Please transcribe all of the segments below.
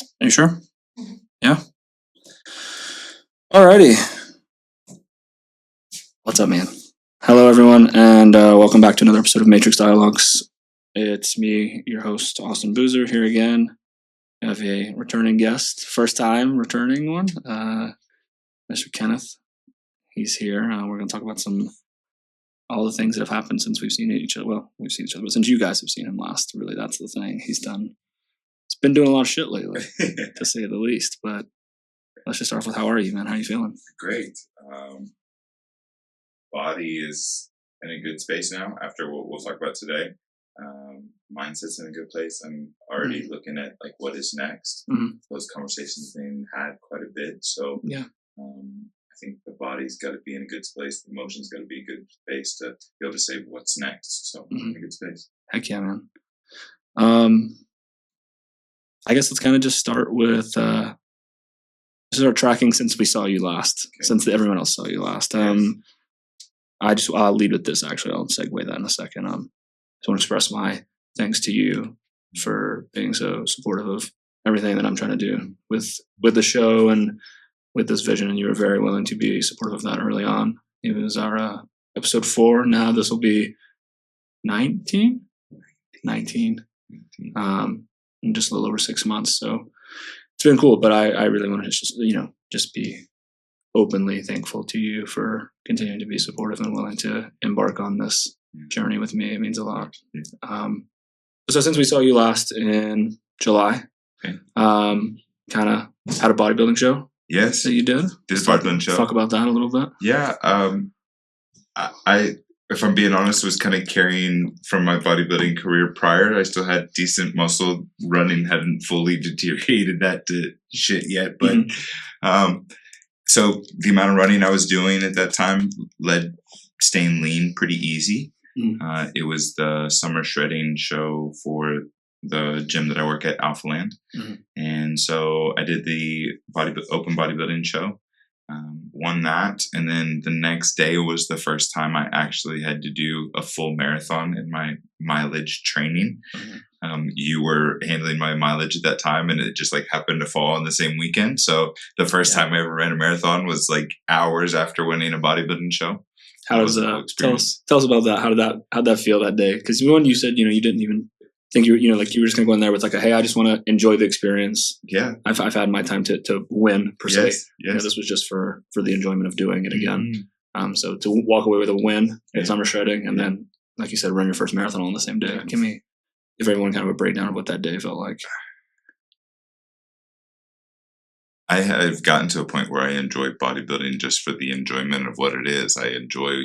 Are you sure? Yeah. Alrighty. What's up, man? Hello, everyone, and welcome back to another episode of Matrix Dialogues. It's me, your host, Austin Boozer, here again. I have a returning guest, first time returning one, Mr. Kenneth. He's here. We're going to talk about all the things that have happened since we've seen each other. Well, we've seen each other, but since you guys have seen him last, really, that's the thing. He's been doing a lot of shit lately, to say the least. But let's just start off with, how are you, man? How are you feeling? Great. Body is in a good space now after what we'll talk about today. Mindset's in a good place. I'm already looking at like what is next. Those conversations being had quite a bit. So yeah, I think the body's got to be in a good space. The emotion's got to be a good space to be able to say what's next. So in a good space. Heck yeah, man. I guess let's kind of just start with start tracking since we saw you last, since everyone else saw you last. I'll lead with this, actually. I'll segue that in a second. I just want to express my thanks to you for being so supportive of everything that I'm trying to do with the show and with this vision. And you were very willing to be supportive of that early on. It was our episode 4. Now this will be 19. In just a little over 6 months. So it's been cool, but I really want to just be openly thankful to you for continuing to be supportive and willing to embark on this journey with me. It means a lot. So since we saw you last in July, kind of had a bodybuilding show. Yes. That you did. Did a bodybuilding show. Talk about that a little bit. Yeah. I if I'm being honest, was kind of carrying from my bodybuilding career prior. I still had decent muscle. Running hadn't fully deteriorated that to shit yet. But so the amount of running I was doing at that time led staying lean pretty easy. It was the summer shredding show for the gym that I work at, Alpha Land. And so I did the open bodybuilding show. Won that, and then the next day was the first time I actually had to do a full marathon in my mileage training. You were handling my mileage at that time, and it just like happened to fall on the same weekend. So the first time I ever ran a marathon was like hours after winning a bodybuilding show. How does tell us about that? How'd that feel that day? Because when you said you didn't even think you were just gonna go in there with like hey, I just want to enjoy the experience. Yeah, I've had my time to win per se. Yes. This was just for the enjoyment of doing it again. So to walk away with a win at summer shredding, and then like you said, run your first marathon on the same day. Give me, if everyone kind of a breakdown of what that day felt like. I have gotten to a point where I enjoy bodybuilding just for the enjoyment of what it is. I enjoy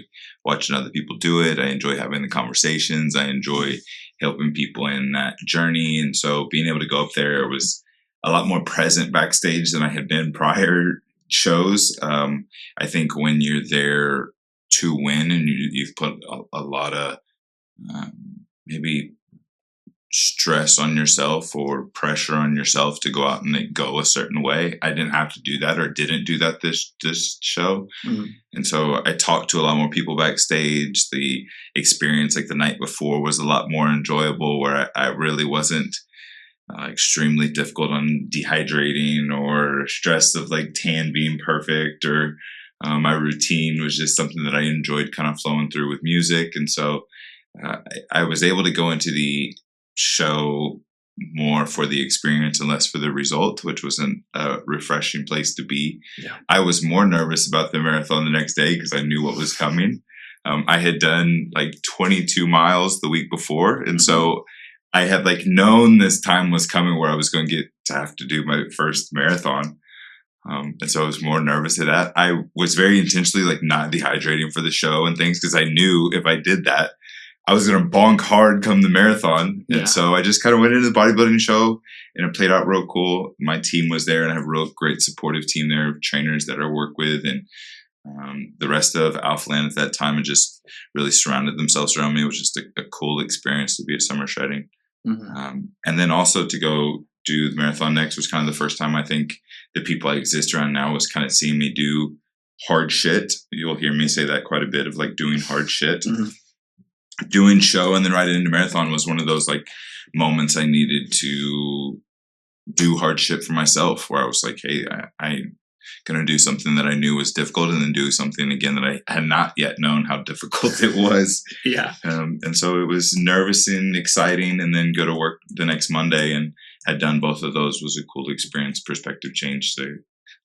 watching other people do it. I enjoy having the conversations. I enjoy helping people in that journey. And so being able to go up there was a lot more present backstage than I had been prior shows. I think when you're there to win and you've put a lot of maybe stress on yourself or pressure on yourself to go out and go a certain way. I didn't have to do that, or didn't do that this show. And so I talked to a lot more people backstage. The experience like the night before was a lot more enjoyable, where I really wasn't extremely difficult on dehydrating or stressed of like tan being perfect, or my routine was just something that I enjoyed kind of flowing through with music. And so I was able to go into the show more for the experience and less for the result, which was a refreshing place to be. I was more nervous about the marathon the next day because I knew what was coming. I had done like 22 miles the week before, and so I had like known this time was coming where I was going to have to do my first marathon. And so I was more nervous of that. I was very intentionally like not dehydrating for the show and things, because I knew if I did that, I was going to bonk hard come the marathon. And so I just kind of went into the bodybuilding show, and it played out real cool. My team was there, and I have a real great supportive team there of trainers that I work with. And the rest of Alpha Land at that time had just really surrounded themselves around me. It was just a cool experience to be at summer shredding. And then also to go do the marathon next was kind of the first time I think the people I exist around now was kind of seeing me do hard shit. You'll hear me say that quite a bit, of like doing hard shit. Doing show and then right into marathon was one of those like moments I needed to do hardship for myself, where I was like, hey, I'm going to do something that I knew was difficult, and then do something again that I had not yet known how difficult it was. Yeah. And so it was nervous and exciting, and then go to work the next Monday and had done both of those. Was a cool experience, perspective change to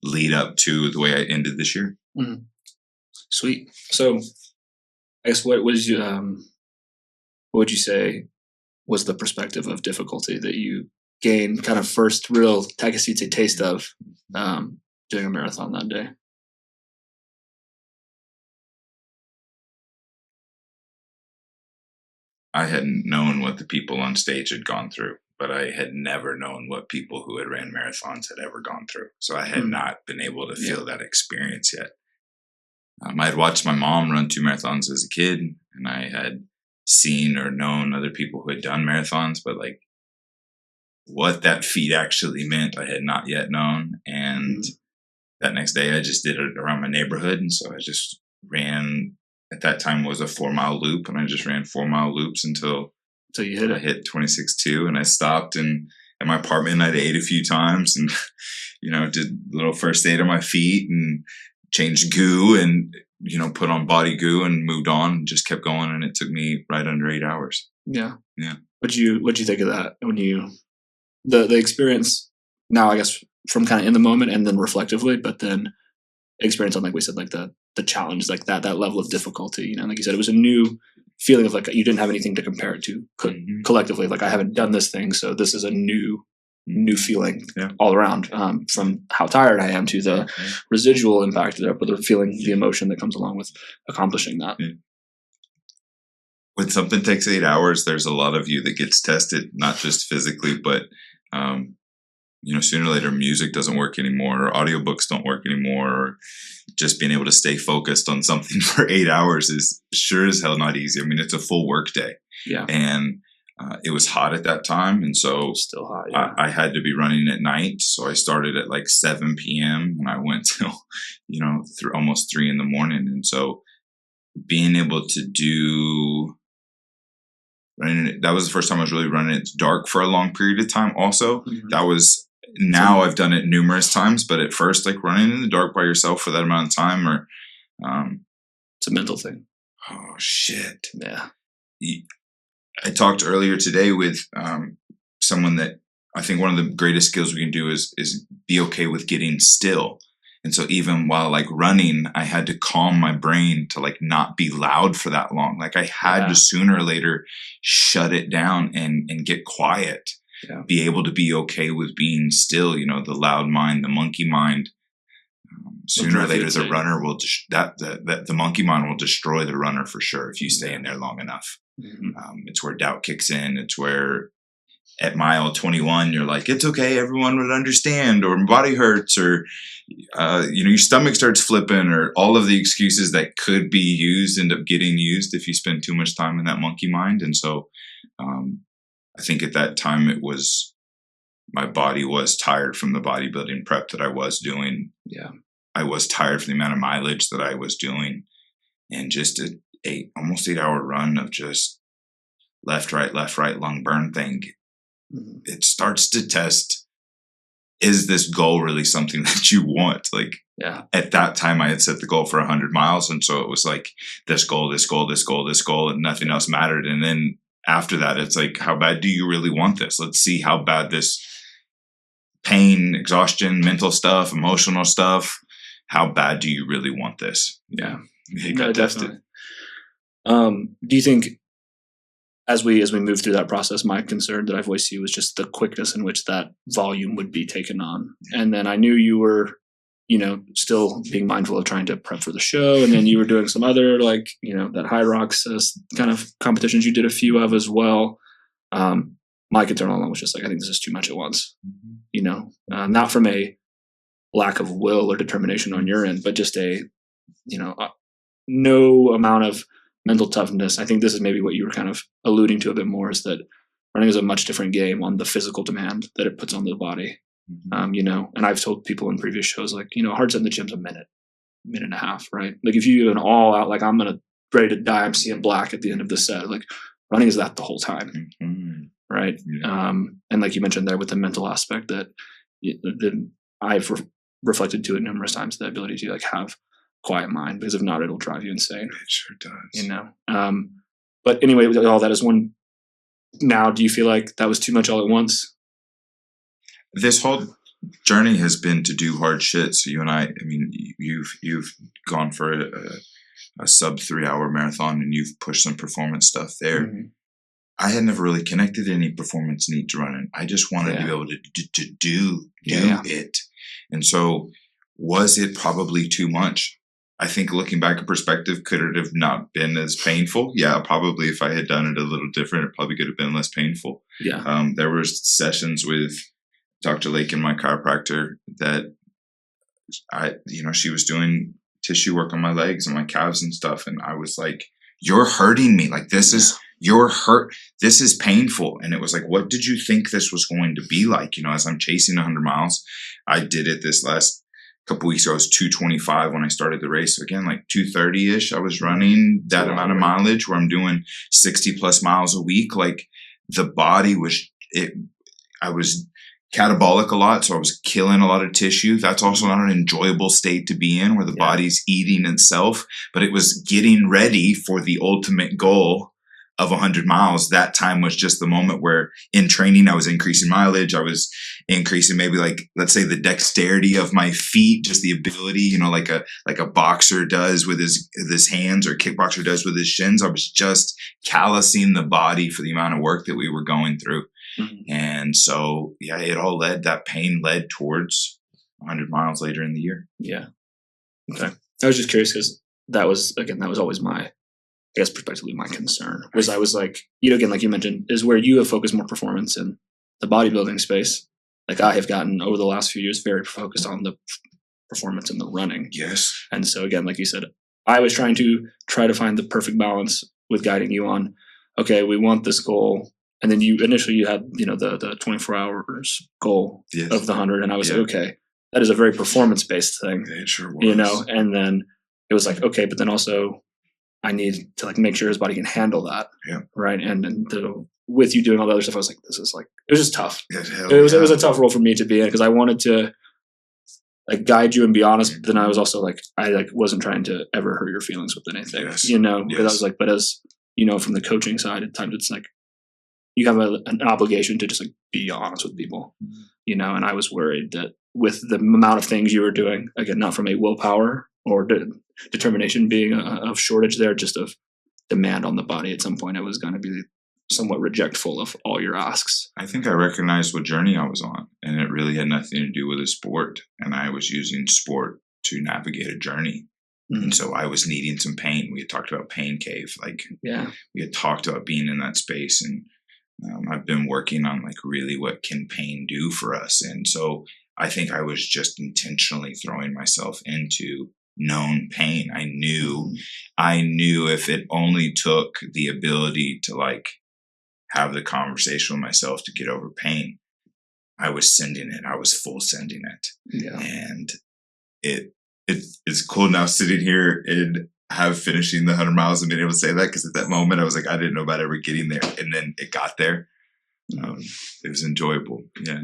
lead up to the way I ended this year. Mm-hmm. Sweet. So I guess what was you, what would you say was the perspective of difficulty that you gained kind of first real, I guess you'd say, taste of doing a marathon that day? I hadn't known what the people on stage had gone through, but I had never known what people who had ran marathons had ever gone through. So I had not been able to feel that experience yet. I had watched my mom run 2 marathons as a kid, and I had seen or known other people who had done marathons, but like what that feat actually meant, I had not yet known. And that next day I just did it around my neighborhood. And so I just ran, at that time was a 4-mile loop, and I just ran 4-mile loops until you hit it. I hit 26.2, and I stopped and at my apartment I'd ate a few times and, did a little first aid on my feet and changed goo and, put on body goo and moved on and just kept going. And it took me right under 8 hours. Yeah. Yeah. What'd you think of that when the experience now, I guess, from kind of in the moment and then reflectively, but then experience on, like we said, like the challenge, like that level of difficulty, like you said, it was a new feeling of like, you didn't have anything to compare it to collectively. Like, I haven't done this thing. So this is a new feeling all around, from how tired I am to the residual impact there, but the feeling, the emotion that comes along with accomplishing that. Yeah. When something takes 8 hours, there's a lot of you that gets tested, not just physically, but, sooner or later music doesn't work anymore, or audiobooks don't work anymore, or just being able to stay focused on something for 8 hours is sure as hell not easy. I mean, it's a full work day. Yeah. And it was hot at that time. And so still hot, yeah. I had to be running at night. So I started at like 7 p.m. and I went till, through almost 3 a.m. And so being able to do running, that was the first time I was really running it dark for a long period of time. Also, that was, now I've done it numerous times, but at first, like running in the dark by yourself for that amount of time, or it's a mental thing. Oh shit. Yeah. I talked earlier today with someone that I think one of the greatest skills we can do is be okay with getting still. And so even while like running, I had to calm my brain to like not be loud for that long. Like I had to sooner or later shut it down and get quiet. Yeah. Be able to be okay with being still, the loud mind, the monkey mind. Sooner or later, the runner will the monkey mind will destroy the runner for sure if you stay in there long enough. It's where doubt kicks in. It's where at mile 21 you're like, it's okay, everyone would understand, or my body hurts, or your stomach starts flipping, or all of the excuses that could be used end up getting used if you spend too much time in that monkey mind. And so I think at that time my body was tired from the bodybuilding prep that I was doing. Yeah. I was tired from the amount of mileage that I was doing, and just almost 8 hour run of just left, right, lung burn thing. It starts to test, is this goal really something that you want? Like, at that time I had set the goal for 100 miles. And so it was like this goal, and nothing else mattered. And then after that, it's like, how bad do you really want this? Let's see how bad this pain, exhaustion, mental stuff, emotional stuff, how bad do you really want this? Yeah. No, definitely. Do you think as we move through that process, my concern that I voiced to you was just the quickness in which that volume would be taken on. And then I knew you were, still being mindful of trying to prep for the show. And then you were doing some other, that High Rocks kind of competitions you did a few of as well. My concern all along was just like, I think this is too much at once, not from a lack of will or determination on your end, but just no amount of mental toughness. I think this is maybe what you were kind of alluding to a bit more, is that running is a much different game on the physical demand that it puts on the body. And I've told people in previous shows, like, hard set in the gym's a minute and a half, right? Like if you do an all out, like I'm going to ready to die, I'm seeing black at the end of the set, like running is that the whole time. right? Yeah. And like you mentioned there with the mental aspect that I've reflected to it numerous times, the ability to like have quiet mind, because if not, it'll drive you insane. It sure does. You know. But anyway, with all that is one. Now, do you feel like that was too much all at once? This whole journey has been to do hard shit. So you and I mean, you've gone for a sub 3 hour marathon, and you've pushed some performance stuff there. Mm-hmm. I had never really connected to any performance needs running. I just wanted to be able to do it. And so, was it probably too much? I think looking back in perspective, could it have not been as painful? Yeah, probably. If I had done it a little different, it probably could have been less painful. Yeah. There were sessions with Dr. Lake and my chiropractor that she was doing tissue work on my legs and my calves and stuff. And I was like, you're hurting me. Like, you're hurt. This is painful. And it was like, what did you think this was going to be like? As I'm chasing 100 miles, I did it this last couple weeks ago. I was 225 when I started the race. So again, like 230 ish, I was running that amount of mileage where I'm doing 60 plus miles a week. Like, the body I was catabolic a lot, so I was killing a lot of tissue. That's also not an enjoyable state to be in, where the body's eating itself, but it was getting ready for the ultimate goal of 100 miles. That time was just the moment where in training, I was increasing mileage. I was increasing maybe, like, let's say, the dexterity of my feet, just the ability, like a boxer does with his hands, or kickboxer does with his shins. I was just callousing the body for the amount of work that we were going through. Mm-hmm. And so, that pain led towards 100 miles later in the year. Yeah. Okay. I was just curious, because that was always my, I guess, prospectively my concern was, I was like, again, like you mentioned, is where you have focused more performance in the bodybuilding space. Like, I have gotten over the last few years very focused on the performance in the running. Yes. And so again, like you said, I was trying to find the perfect balance with guiding you on, okay, we want this goal. And then you had, the 24 hours goal of the 100. And I was like, okay, that is a very performance based thing. It sure was. And then it was like, okay, but then also I need to, like, make sure his body can handle that. Yeah. Right. And with you doing all the other stuff, I was like, this is like, it was just tough. It was a tough role for me to be in, because I wanted to, like, guide you and be honest. But then I was also like, I wasn't trying to ever hurt your feelings with anything, because I was like, but as from the coaching side, at times it's like, you have an obligation to just, like, be honest with people, and I was worried that with the amount of things you were doing, again, not from a willpower or determination being of shortage there, just of demand on the body, at some point I was going to be somewhat rejectful of all your asks. I think I recognized what journey I was on, and it really had nothing to do with a sport. And I was using sport to navigate a journey. Mm-hmm. And so I was needing some pain. We had talked about pain cave. We had talked about being in that space, and I've been working on, like, really what can pain do for us. And so I think I was just intentionally throwing myself into known pain. I knew if it only took the ability to, like, have the conversation with myself to get over pain, I was sending it. I was full sending it. Yeah. And it's cool now sitting here and finishing the 100 miles and being able to say that, because at that moment I was like, I didn't know about ever getting there, and then it got there. It was enjoyable. Yeah.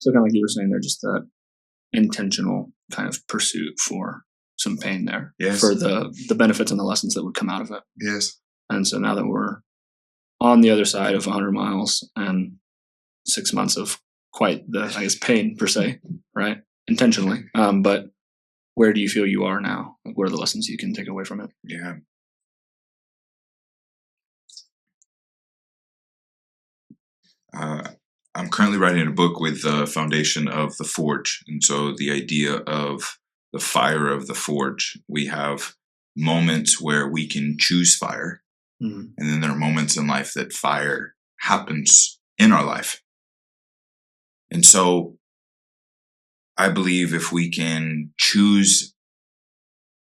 So kind of like you were saying there, just that intentional kind of pursuit for some pain there, for the benefits and the lessons that would come out of it. Yes. And so now that we're on the other side of 100 miles and 6 months of quite the, I guess, pain per se, right? Intentionally. But where do you feel you are now? Like, what are the lessons you can take away from it? Yeah. I'm currently writing a book with the foundation of the Forge. And so the idea of the fire of the Forge, we have moments where we can choose fire. Mm-hmm. And then there are moments in life that fire happens in our life. And so I believe if we can choose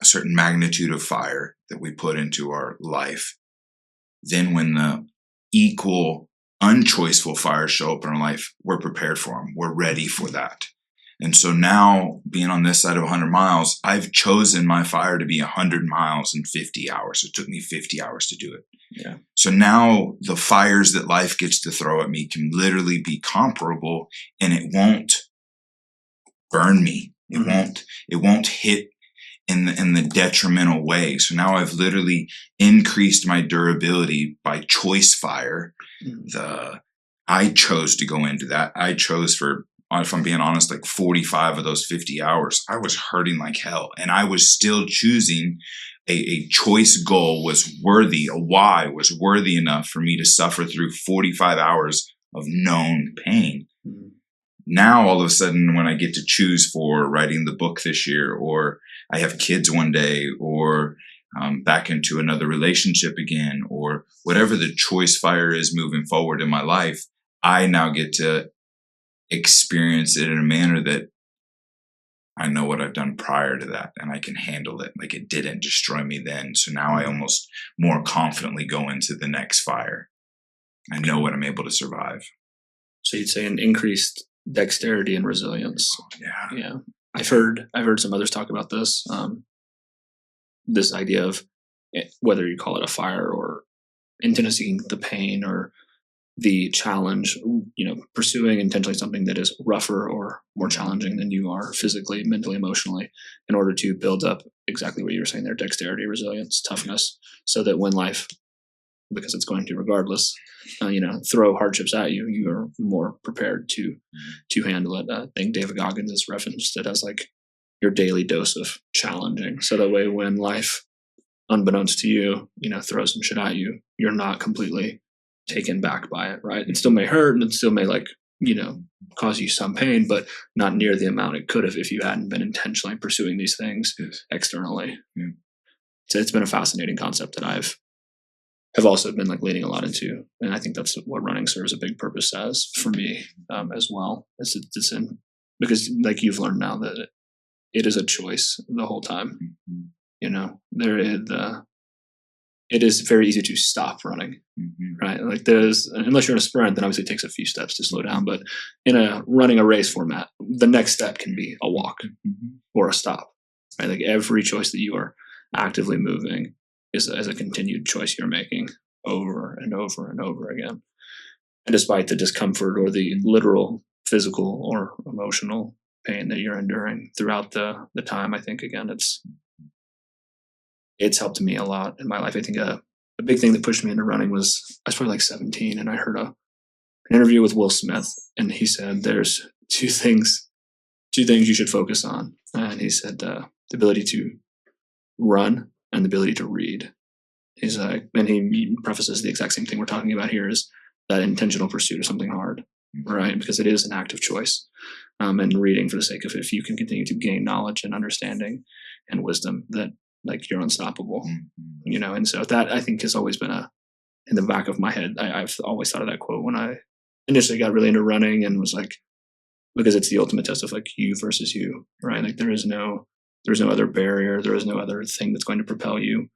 a certain magnitude of fire that we put into our life, then when the equal unchoiceful fires show up in our life, we're prepared for them. We're ready for that. And so now, being on this side of 100 miles, I've chosen my fire to be 100 miles in 50 hours. It took me 50 hours to do it. Yeah. So now the fires that life gets to throw at me can literally be comparable, and it won't burn me. It won't hit in the detrimental way. So now I've literally increased my durability by choice fire. I chose to go into that. I chose for, if I'm being honest, like 45 of those 50 hours, I was hurting like hell. And I was still choosing a choice goal was worthy, a why was worthy enough for me to suffer through 45 hours of known pain. Now, all of a sudden, when I get to choose for writing the book this year, or I have kids one day, or back into another relationship again, or whatever the choice fire is moving forward in my life, I now get to experience it in a manner that I know what I've done prior to that, and I can handle it. Like, it didn't destroy me then. So now I almost more confidently go into the next fire. I know what I'm able to survive. So you'd say an increased dexterity and resilience. Yeah. I've heard some others talk about this. This idea of whether you call it a fire or intensity, the pain or the challenge, pursuing intentionally something that is rougher or more challenging than you are physically, mentally, emotionally, in order to build up exactly what you were saying there, dexterity, resilience, toughness, so that when life, because it's going to regardless, throw hardships at you, you are more prepared to handle it. I think David Goggins has referenced it as like your daily dose of challenging. So that way, when life, unbeknownst to you, throws some shit at you, you're not completely taken back by it, right? It still may hurt and it still may cause you some pain, but not near the amount it could have if you hadn't been intentionally pursuing these things externally. Yeah. So it's been a fascinating concept that I've also been leaning a lot into, and I think that's what running serves a big purpose as for me as well. It's in, because you've learned now that it is a choice the whole time. There is it is very easy to stop running, right? Unless you're in a sprint, then obviously it takes a few steps to slow down. But in running a race format, the next step can be a walk or a stop, right? Every choice that you are actively moving is a continued choice you're making over and over and over again. And despite the discomfort or the literal physical or emotional pain that you're enduring throughout the time, I think, again, it's helped me a lot in my life. I think a big thing that pushed me into running was, I was probably 17, and I heard an interview with Will Smith, and he said there's two things you should focus on. And he said the ability to run and the ability to read. He's like, and he prefaces the exact same thing we're talking about here, is that intentional pursuit of something hard, right? Because it is an active choice. And reading for the sake of it, if you can continue to gain knowledge and understanding and wisdom, that you're unstoppable, and so that, I think, has always been in the back of my head. I've always thought of that quote when I initially got really into running, and was because it's the ultimate test of you versus you, right? There's no other barrier. There is no other thing that's going to propel you.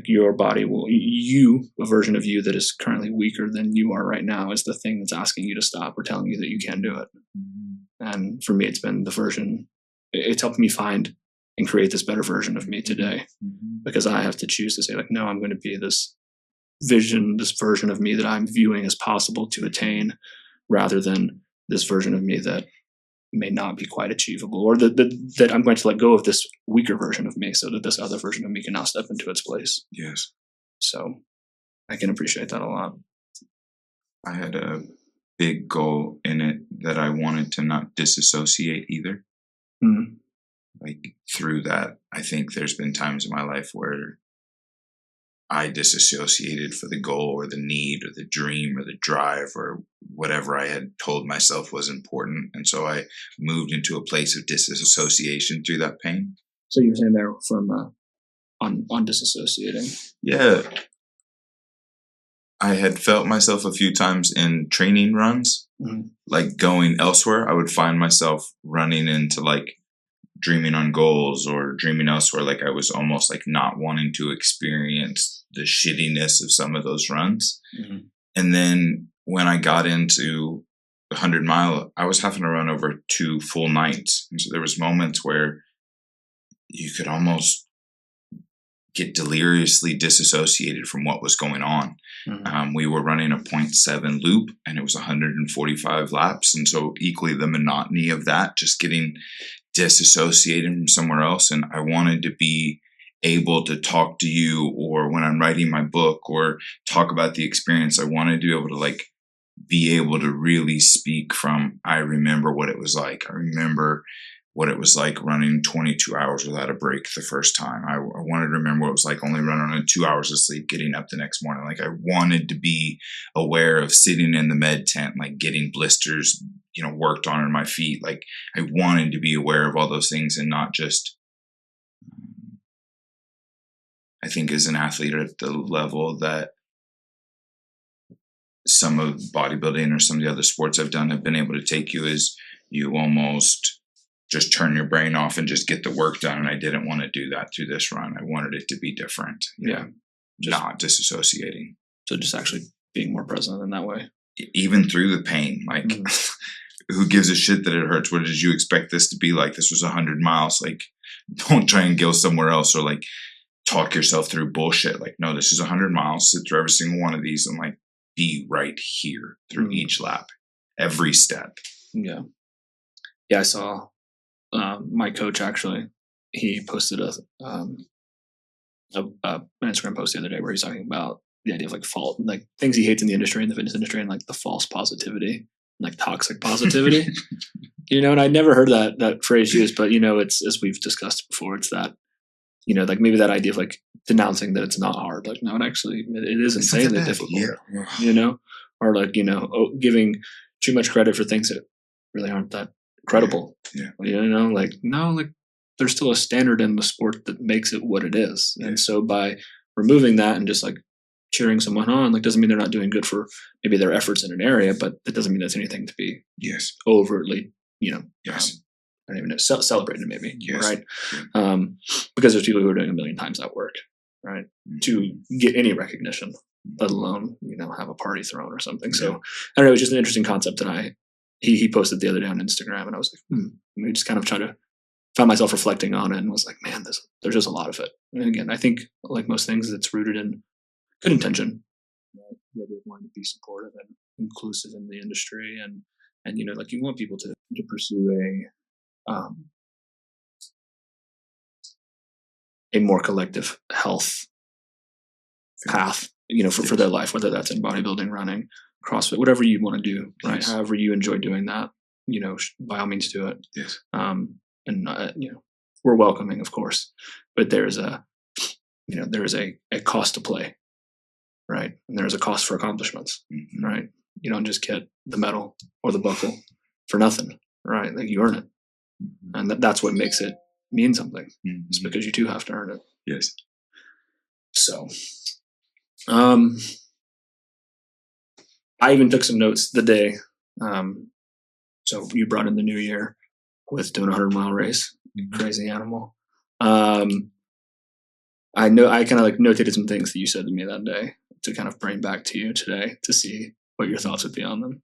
Your body will, a version of you that is currently weaker than you are right now, is the thing that's asking you to stop or telling you that you can't do it. And for me, it's been it's helped me find and create this better version of me today, because I have to choose to say, no, I'm going to be this version of me that I'm viewing as possible to attain, rather than this version of me that may not be quite achievable, or that I'm going to let go of this weaker version of me so that this other version of me can now step into its place. Yes. So I can appreciate that a lot. I had a big goal in it that I wanted to not disassociate either. Through that, I think there's been times in my life where I disassociated for the goal or the need or the dream or the drive or whatever I had told myself was important. And so I moved into a place of disassociation through that pain. So you were saying there from on disassociating? Yeah. I had felt myself a few times in training runs, going elsewhere. I would find myself running into dreaming on goals or dreaming elsewhere. I was almost not wanting to experience the shittiness of some of those runs. And then when I got into 100-mile, I was having to run over 2 full nights. And so there was moments where you could almost get deliriously disassociated from what was going on. We were running a 0.7 loop, and it was 145 laps. And so equally the monotony of that, just getting disassociated from somewhere else. And I wanted to be able to talk to you, or when I'm writing my book, or talk about the experience, I wanted to be able to be able to really speak from, I remember what it was like. I remember what it was like running 22 hours without a break the first time. I wanted to remember what it was like only running on 2 hours of sleep, getting up the next morning. I wanted to be aware of sitting in the med tent, getting blisters, worked on in my feet. I wanted to be aware of all those things, and not just, I think as an athlete at the level that some of bodybuilding or some of the other sports I've done have been able to take you, is you almost just turn your brain off and just get the work done. And I didn't want to do that through this run. I wanted it to be different. Yeah. Not disassociating. So just actually being more present in that way. Even through the pain, who gives a shit that it hurts? What did you expect this to be like? This was 100 miles. Don't try and go somewhere else, or talk yourself through bullshit. No, this is 100 miles. Sit through every single one of these and be right here through each lap, every step. Yeah. Yeah. I saw my coach, actually, he posted an Instagram post the other day where he's talking about the idea of fault, things he hates in the industry, in the fitness industry, and the false positivity, toxic positivity. And I'd never heard that phrase used, but it's, as we've discussed before, it's that, maybe that idea of denouncing that it's not hard. No, it is insanely difficult, or giving too much credit for things that really aren't that credible. Yeah. There's still a standard in the sport that makes it what it is. Yeah. And so by removing that and just cheering someone on, doesn't mean they're not doing good for maybe their efforts in an area, but it doesn't mean that's anything to be overtly, yes. I don't even know, celebrated maybe, yes. right? Because there's people who are doing a million times that work, right? To get any recognition, let alone, have a party thrown or something. So I don't know, it was just an interesting concept that he posted the other day on Instagram, and I was we just kind of found myself reflecting on it, and was man, there's just a lot of it. And again, I think most things, it's rooted in good intention. The idea of wanting to be supportive and inclusive in the industry, and you want people to pursue a more collective health path, for their life, whether that's in bodybuilding, running, CrossFit, whatever you want to do, right? Yes. However you enjoy doing that, by all means do it. Yes. We're welcoming, of course, but there's a cost to play, right? And there's a cost for accomplishments, right? You don't just get the medal or the buckle for nothing, right? You earn it. And that's what makes it mean something. It's because you too have to earn it. Yes. So, I even took some notes the day. So you brought in the new year with doing a 100-mile race. Crazy animal. I know I kind of notated some things that you said to me that day to kind of bring back to you today to see what your thoughts would be on them.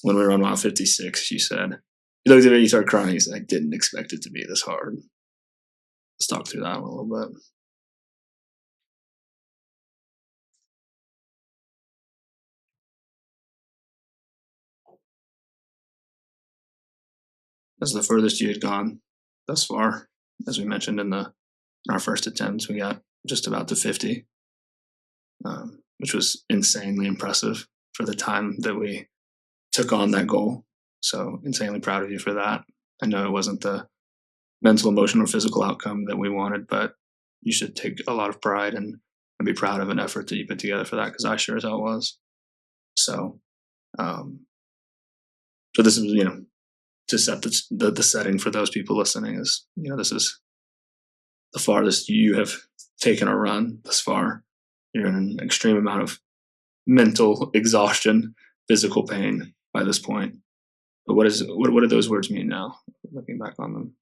When we were on mile 56, you said, you looked at me, you started crying. You said, I didn't expect it to be this hard. Let's talk through that one a little bit. That's the furthest you had gone thus far. As we mentioned in our first attempts, we got just about to 50, which was insanely impressive for the time that we took on that goal. So insanely proud of you for that. I know it wasn't the mental, emotional, or physical outcome that we wanted, but you should take a lot of pride and be proud of an effort that you put together for that, because I sure as hell was. So, so this is, to set the setting for those people listening is, this is the farthest you have taken a run thus far. You're in an extreme amount of mental exhaustion, physical pain by this point. But what do those words mean now, looking back on them?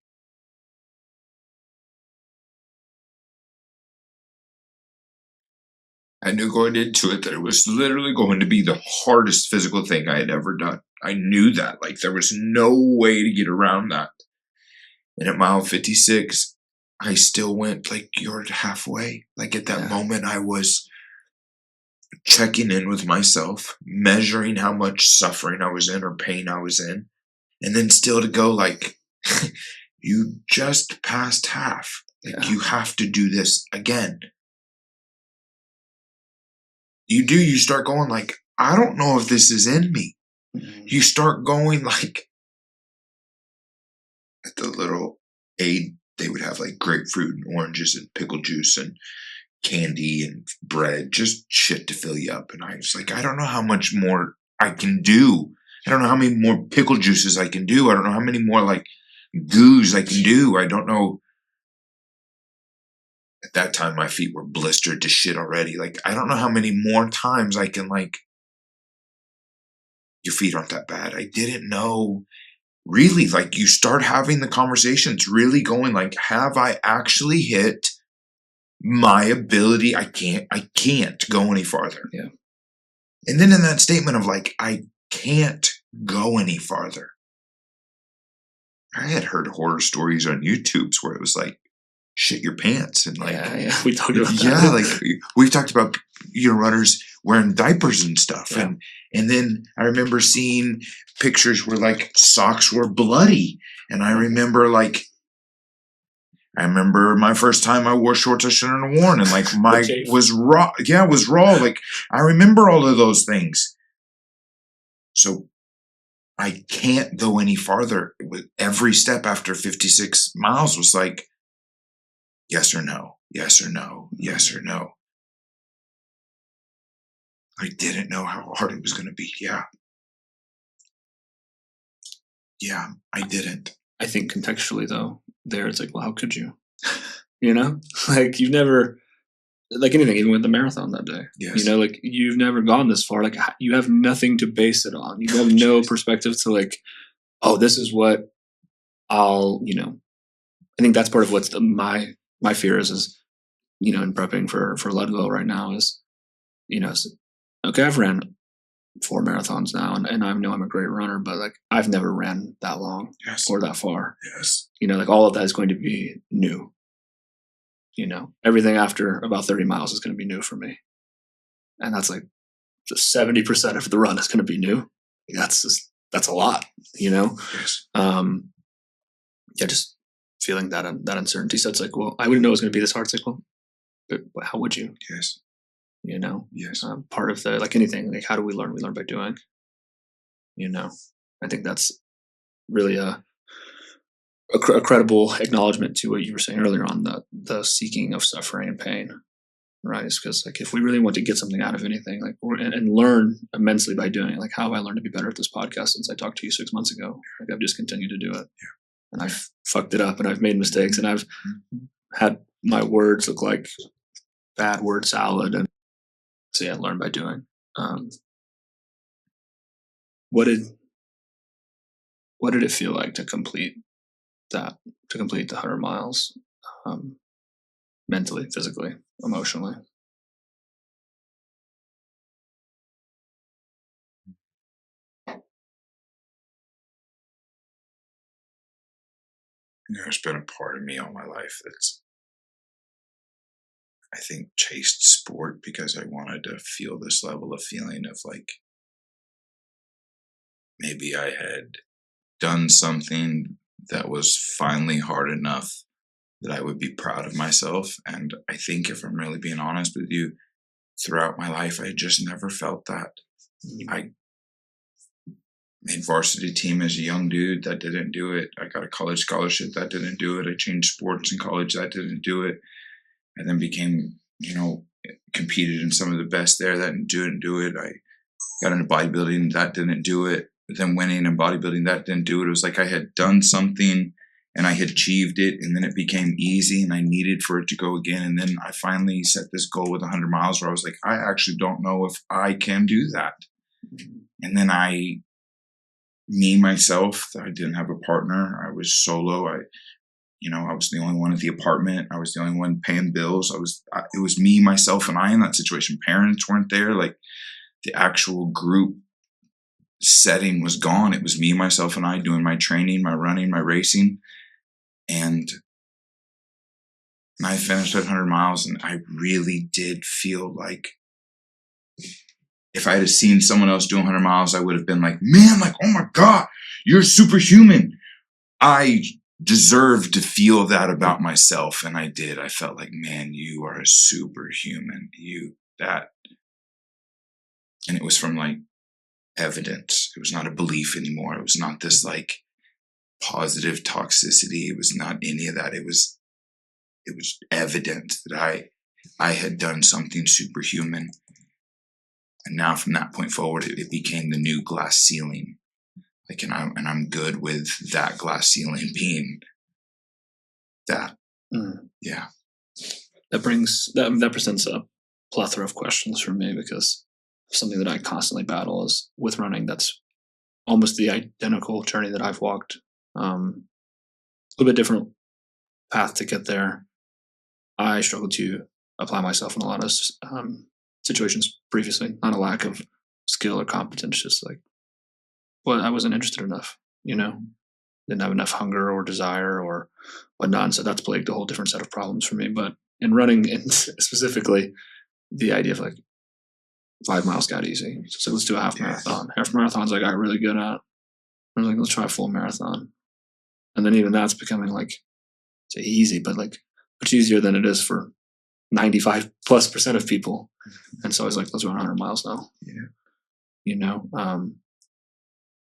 I knew going into it that it was literally going to be the hardest physical thing I had ever done. I knew that. Like, there was no way to get around that. And at mile 56, I still went like, you're halfway. Like, at that moment, I was checking in with myself, measuring how much suffering I was in or pain I was in. And then still to go like, you just passed half. Like, you have to do this again. You start going like, I don't know if this is in me. You start going like, at the little aid, they would have like grapefruit and oranges and pickle juice and candy and bread, just shit to fill you up. And I was like, I don't know how much more I can do. I don't know how many more pickle juices I can do. I don't know how many more like goos I can do. I don't know. At that time, my feet were blistered to shit already. Like, I don't know how many more times I can like, your feet aren't that bad. I didn't know. Really, like, you start having the conversations really going like, have I actually hit my ability? I can't go any farther. Yeah. And then in that statement of like, I can't go any farther, I had heard horror stories on YouTubes where it was like, shit your pants. And like, we talked about that. Yeah, like we've talked about, runners wearing diapers and stuff. Yeah. And then I remember seeing pictures where like socks were bloody. And I remember my first time I wore shorts I shouldn't have worn, and like my was raw. Yeah, it was raw. Like, I remember all of those things. So I can't go any farther. With every step after 56 miles was like, yes or no, yes or no, yes or no. I didn't know how hard it was going to be. Yeah. Yeah, I didn't. I think contextually, though, there it's like, well, how could you? You know? Like, you've never, like anything, even with the marathon that day. Yes. You know, like, you've never gone this far. Like, you have nothing to base it on. You have no perspective to like, oh, this is what I'll, I think that's part of what's my fear is, in prepping for Leadville right now is, okay, I've ran 4 marathons now, and I know I'm a great runner, but like, I've never ran that long or that far. Yes. Like, all of that is going to be new. Everything after about 30 miles is going to be new for me. And that's like just 70% of the run is going to be new. That's a lot, Yes. Just feeling that uncertainty. So it's like, well, I wouldn't know it was going to be this hard. It's like, well, but how would you? Yes. Yes. Part of the, like anything, like, how do we learn? We learn by doing. I think that's really a credible acknowledgement to what you were saying earlier on the seeking of suffering and pain, right? It's because like, if we really want to get something out of anything, like, and learn immensely by doing it, like how have I learned to be better at this podcast since I talked to you 6 months ago? Like, I've just continued to do it. Yeah. And I've fucked it up, and I've made mistakes, and I've had my words look like bad word salad. And so yeah, learn by doing. What did it feel like to complete the 100 miles, mentally, physically, emotionally? There's been a part of me all my life that's, I think, chased sport because I wanted to feel this level of feeling of like, maybe I had done something that was finally hard enough that I would be proud of myself. And I think, if I'm really being honest with you, throughout my life, I just never felt that. I made varsity team as a young dude. That didn't do it. I got a college scholarship. That didn't do it. I changed sports in college. That didn't do it. And then became, competed in some of the best there. That didn't do it. I got into bodybuilding. That didn't do it. But then winning in bodybuilding, that didn't do it. It was like I had done something and I had achieved it, and then it became easy and I needed for it to go again. And then I finally set this goal with 100 miles where I was like, I actually don't know if I can do that. And then myself, I didn't have a partner. I was solo. I was the only one at the apartment. I was the only one paying bills. It was me, myself, and I in that situation. Parents weren't there. Like, the actual group setting was gone. It was me, myself, and I doing my training, my running, my racing. And I finished at 100 miles, and I really did feel like if I had seen someone else do 100 miles, I would have been like, man, like, oh my God, you're superhuman. I deserved to feel that about myself. And I did. I felt like, man, you are a superhuman. And it was from like evidence. It was not a belief anymore. It was not this like positive toxicity. It was not any of that. It was evident that I had done something superhuman. And now from that point forward, it became the new glass ceiling. Like, and I'm good with that glass ceiling being that. Yeah. That presents a plethora of questions for me, because something that I constantly battle is with running. That's almost the identical journey that I've walked. A little bit different path to get there. I struggled to apply myself in a lot of situations previously, not a lack of skill or competence, just like, well, I wasn't interested enough, didn't have enough hunger or desire or whatnot. And so that's plagued a whole different set of problems for me. But in running, and specifically the idea of like 5 miles got easy. So let's do a half marathon. Half marathons I got really good at. I was like, let's try a full marathon. And then even that's becoming like, say easy, but like much easier than it is for 95+% of people. And so I was like, let's run 100 miles now. Yeah.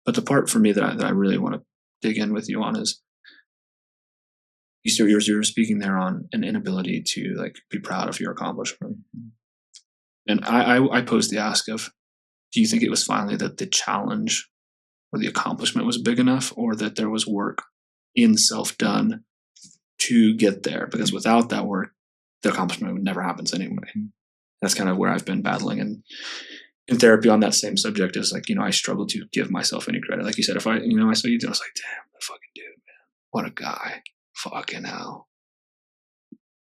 But the part for me that I really want to dig in with you on is you're speaking there on an inability to like be proud of your accomplishment. And I posed the ask of, do you think it was finally that the challenge or the accomplishment was big enough, or that there was work in self done to get there? Because without that work, the accomplishment would never happen anyway. That's kind of where I've been battling. And in therapy on that same subject is like, I struggle to give myself any credit. Like you said, if I saw you do, I was like, damn, the fucking dude, man. What a guy. Fucking hell.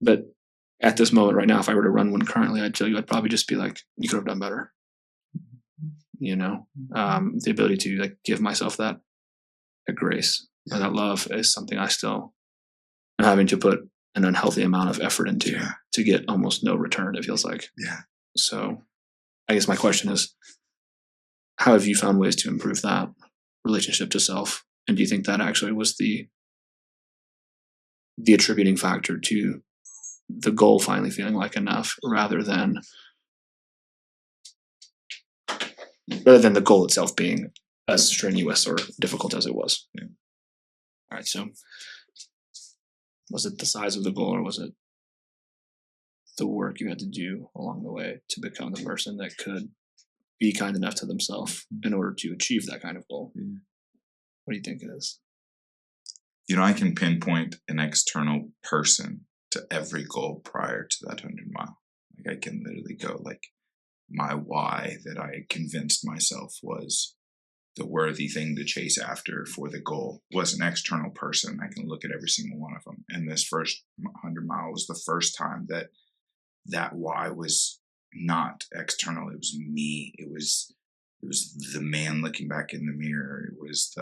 But at this moment right now, if I were to run one currently, I'd tell you, I'd probably just be like, you could have done better. The ability to like give myself that grace or that love is something I still am having to put an unhealthy amount of effort into to get almost no return, it feels like. Yeah. So I guess my question is, how have you found ways to improve that relationship to self? And do you think that actually was the attributing factor to the goal finally feeling like enough, rather than the goal itself being as strenuous or difficult as it was? Yeah. All right. So was it the size of the goal, or was it the work you had to do along the way to become the person that could be kind enough to themselves in order to achieve that kind of goal? What do you think it is? I can pinpoint an external person to every goal prior to that 100-mile. Like, I can literally go like, my why that I convinced myself was the worthy thing to chase after for the goal was an external person. I can look at every single one of them. And this first 100-mile was the first time that why was not external. It was me. It was the man looking back in the mirror. It was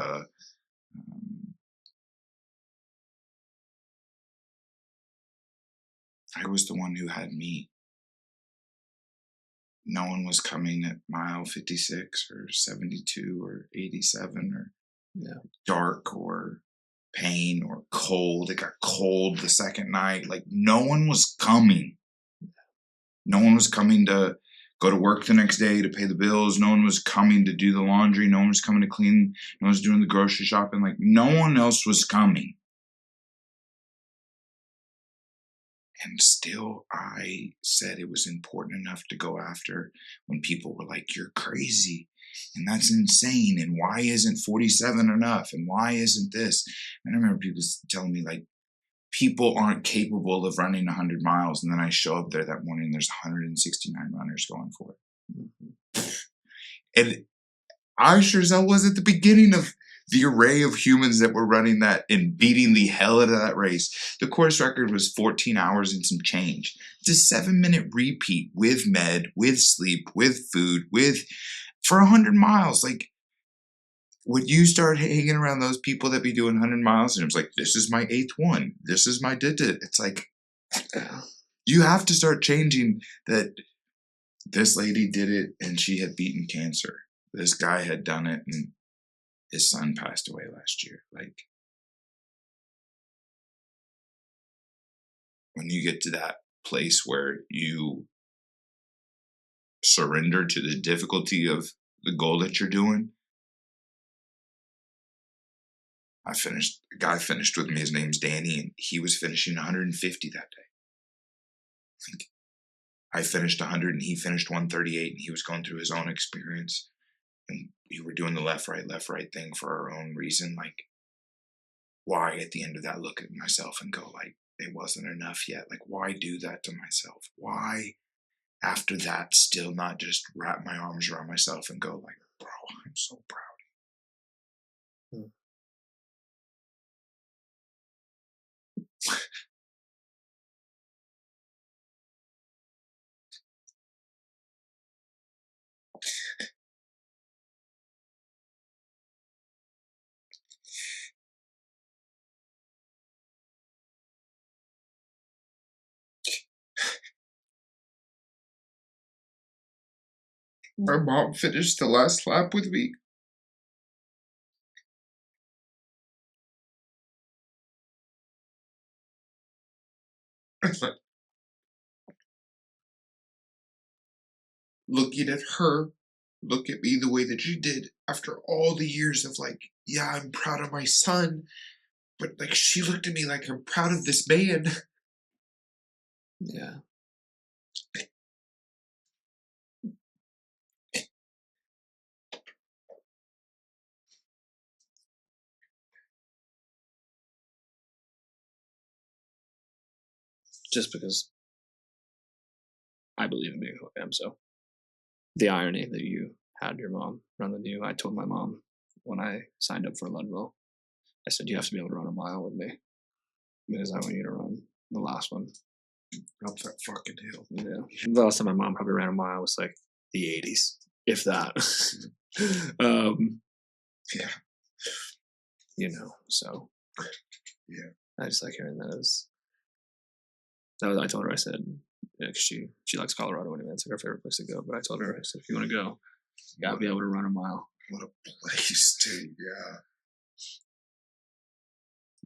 I was the one who had me. No one was coming at mile 56 or 72 or 87 or dark or pain or cold. It got cold the second night. Like, no one was coming. No one was coming to go to work the next day to pay the bills. No one was coming to do the laundry. No one was coming to clean. No one was doing the grocery shopping. Like, no one else was coming. And still, I said it was important enough to go after when people were like, you're crazy. And that's insane. And why isn't 47 enough? And why isn't this? And I remember people telling me, like, people aren't capable of running 100 miles. And then I show up there that morning, there's 169 runners going for it. And I sure as hell was at the beginning of the array of humans that were running that and beating the hell out of that race. The course record was 14 hours and some change. It's a 7-minute repeat with med, with sleep, with food, for 100 miles. Like, when you start hanging around those people that be doing 100 miles and it's like, this is my 8th one, this is my digit. It's like, you have to start changing that. This lady did it and she had beaten cancer. This guy had done it and his son passed away last year. Like, when you get to that place where you surrender to the difficulty of the goal that you're doing. A guy finished with me, his name's Danny, and he was finishing 150 that day. Like, I finished 100 and he finished 138, and he was going through his own experience. And we were doing the left, right thing for our own reason. Like, why at the end of that look at myself and go, like, it wasn't enough yet? Like, why do that to myself? Why, after that, still not just wrap my arms around myself and go, like, bro, I'm so proud. My mom finished the last lap with me. Looking at her, look at me the way that she did after all the years of, like, yeah, I'm proud of my son, but, like, she looked at me like, I'm proud of this man. Yeah. Just because I believe in being who I am. So the irony that you had your mom run with you, I told my mom when I signed up for Ludlow, I said, you have to be able to run a mile with me because I want you to run the last one. Up that fucking hill. Yeah. The last time my mom probably ran a mile was like the 80s, if that. Yeah. You know, so yeah. I just like hearing that. I told her, I said, yeah, she likes Colorado anyway. It's like her favorite place to go. But I told her, I said, if you want to go, you gotta be able to run a mile. What a place, dude. Yeah.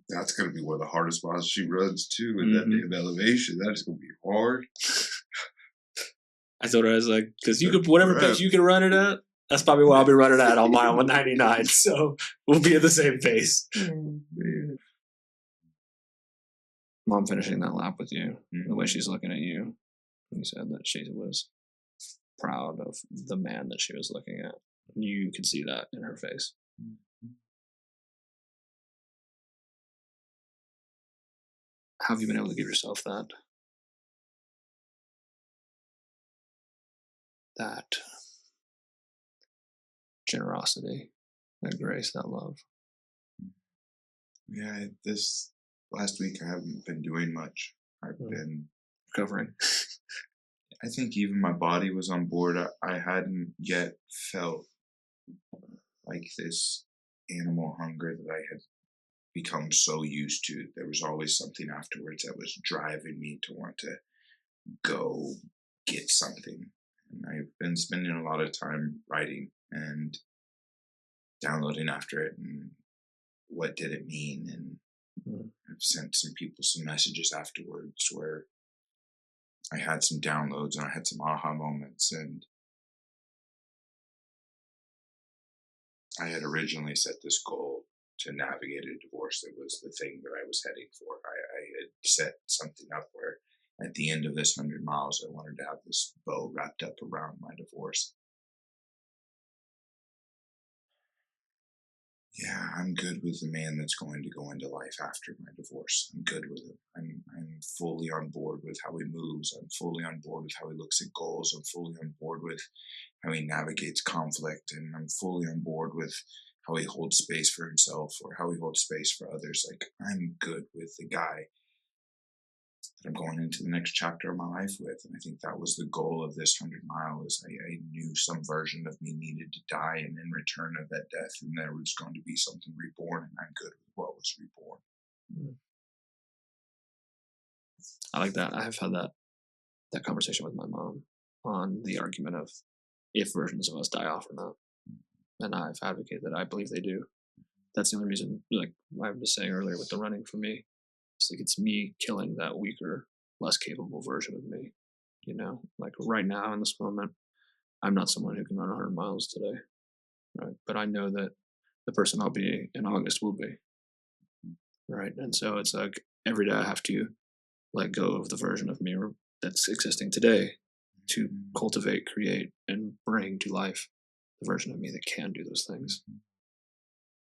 That's gonna be one of the hardest miles she runs too, in that damn elevation. That is gonna be hard. I told her, I was like, because you could, whatever pace you can run it at, that's probably what I'll be running at on mile 199. So we'll be at the same pace. Oh, man. Mom finishing that lap with you, the way she's looking at you, you said that she was proud of the man that she was looking at. You could see that in her face. How have you been able to give yourself that generosity, that grace, that love? Yeah, this last week I haven't been doing much. I've been recovering. I think even my body was on board. I hadn't yet felt like this animal hunger that I had become so used to. There was always something afterwards that was driving me to want to go get something. And I've been spending a lot of time writing and downloading after it and what did it mean. And I've sent some people some messages afterwards where I had some downloads and I had some aha moments. And I had originally set this goal to navigate a divorce. That was the thing that I was heading for. I had set something up where at the end of this 100 miles, I wanted to have this bow wrapped up around my divorce. Yeah, I'm good with the man that's going to go into life after my divorce. I'm good with it. I'm fully on board with how he moves. I'm fully on board with how he looks at goals. I'm fully on board with how he navigates conflict. And I'm fully on board with how he holds space for himself or how he holds space for others. Like, I'm good with the guy that I'm going into the next chapter of my life with. And I think that was the goal of this 100-mile is I knew some version of me needed to die, and in return of that death, and there was going to be something reborn, and I'm good with what was reborn. I like that. I have had that conversation with my mom on the argument of if versions of us die off or not. And I've advocated that I believe they do. That's the only reason, like I was saying earlier with the running for me, it's like it's me killing that weaker, less capable version of me. Like right now in this moment, I'm not someone who can run 100 miles today, right? But I know that the person I'll be in August will be, right? And so it's like every day I have to let go of the version of me that's existing today to cultivate, create, and bring to life the version of me that can do those things.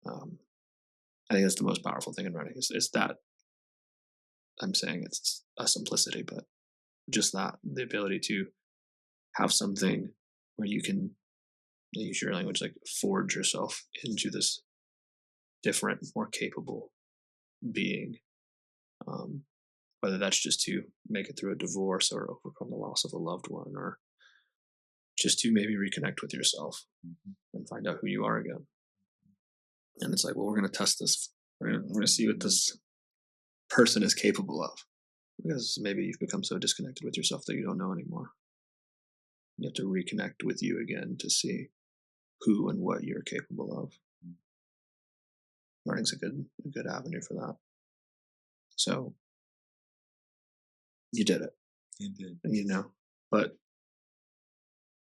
I think that's the most powerful thing in running is that I'm saying it's a simplicity, but just that, the ability to have something where you can use your language, like forge yourself into this different, more capable being. Whether that's just to make it through a divorce or overcome the loss of a loved one, or just to maybe reconnect with yourself and find out who you are again. And it's like, well, we're going to test this. We're going to see what this person is capable of, because maybe you've become so disconnected with yourself that you don't know anymore. You have to reconnect with you again to see who and what you're capable of. Running's a good avenue for that. So you did it. You did. But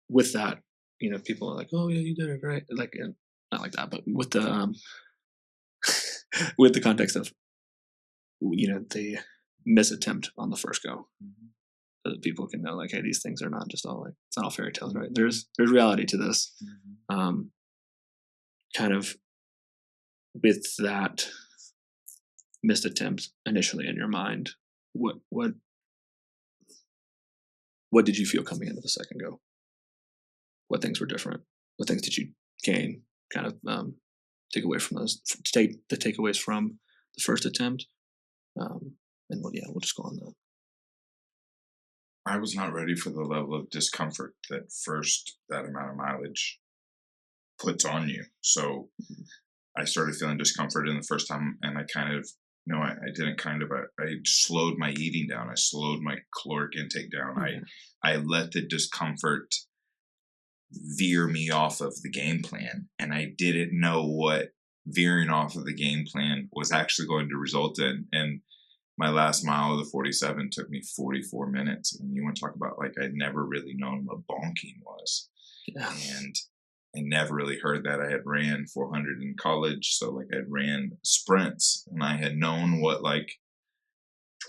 with that, people are like, oh yeah, you did it, right? Like, not like that, but with the with the context of the misattempt on the first go, so that people can know, like, hey, these things are not just all it's not all fairy tales, right? There's reality to this. Kind of with that missed attempt initially in your mind, what did you feel coming into the second go? What things were different? What things did you gain? Kind of take away from those, take the takeaways from the first attempt, and we'll just go on that. I was not ready for the level of discomfort that amount of mileage puts on you. So I started feeling discomfort in the first time, and I kind of, I slowed my eating down. I slowed my caloric intake down. I let the discomfort veer me off of the game plan, and I didn't know what veering off of the game plan was actually going to result in. And my last mile of the 47 took me 44 minutes. And you want to talk about, like, I'd never really known what bonking was. Yeah. And I never really heard that. I had ran 400 in college. So, like, I'd ran sprints, and I had known what, like,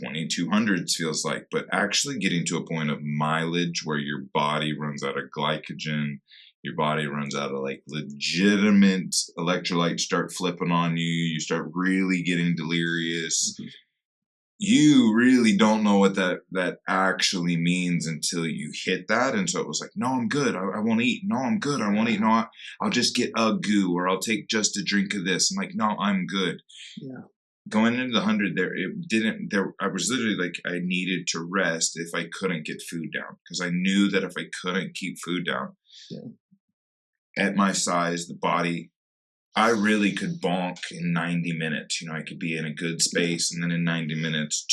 2200s feels like. But actually getting to a point of mileage where your body runs out of glycogen, your body runs out of, like, legitimate electrolytes start flipping on you, you start really getting delirious. Mm-hmm. You really don't know what that actually means until you hit that. And so it was like, no, I'm good. I won't eat. No, I'm good. I won't eat. No, I'll just get a goo, or I'll take just a drink of this. I'm like, no, I'm good. Yeah. Going into the 100 I was literally like, I needed to rest if I couldn't get food down, because I knew that if I couldn't keep food down, at my size, the body, I really could bonk in 90 minutes. I could be in a good space, and then in 90 minutes,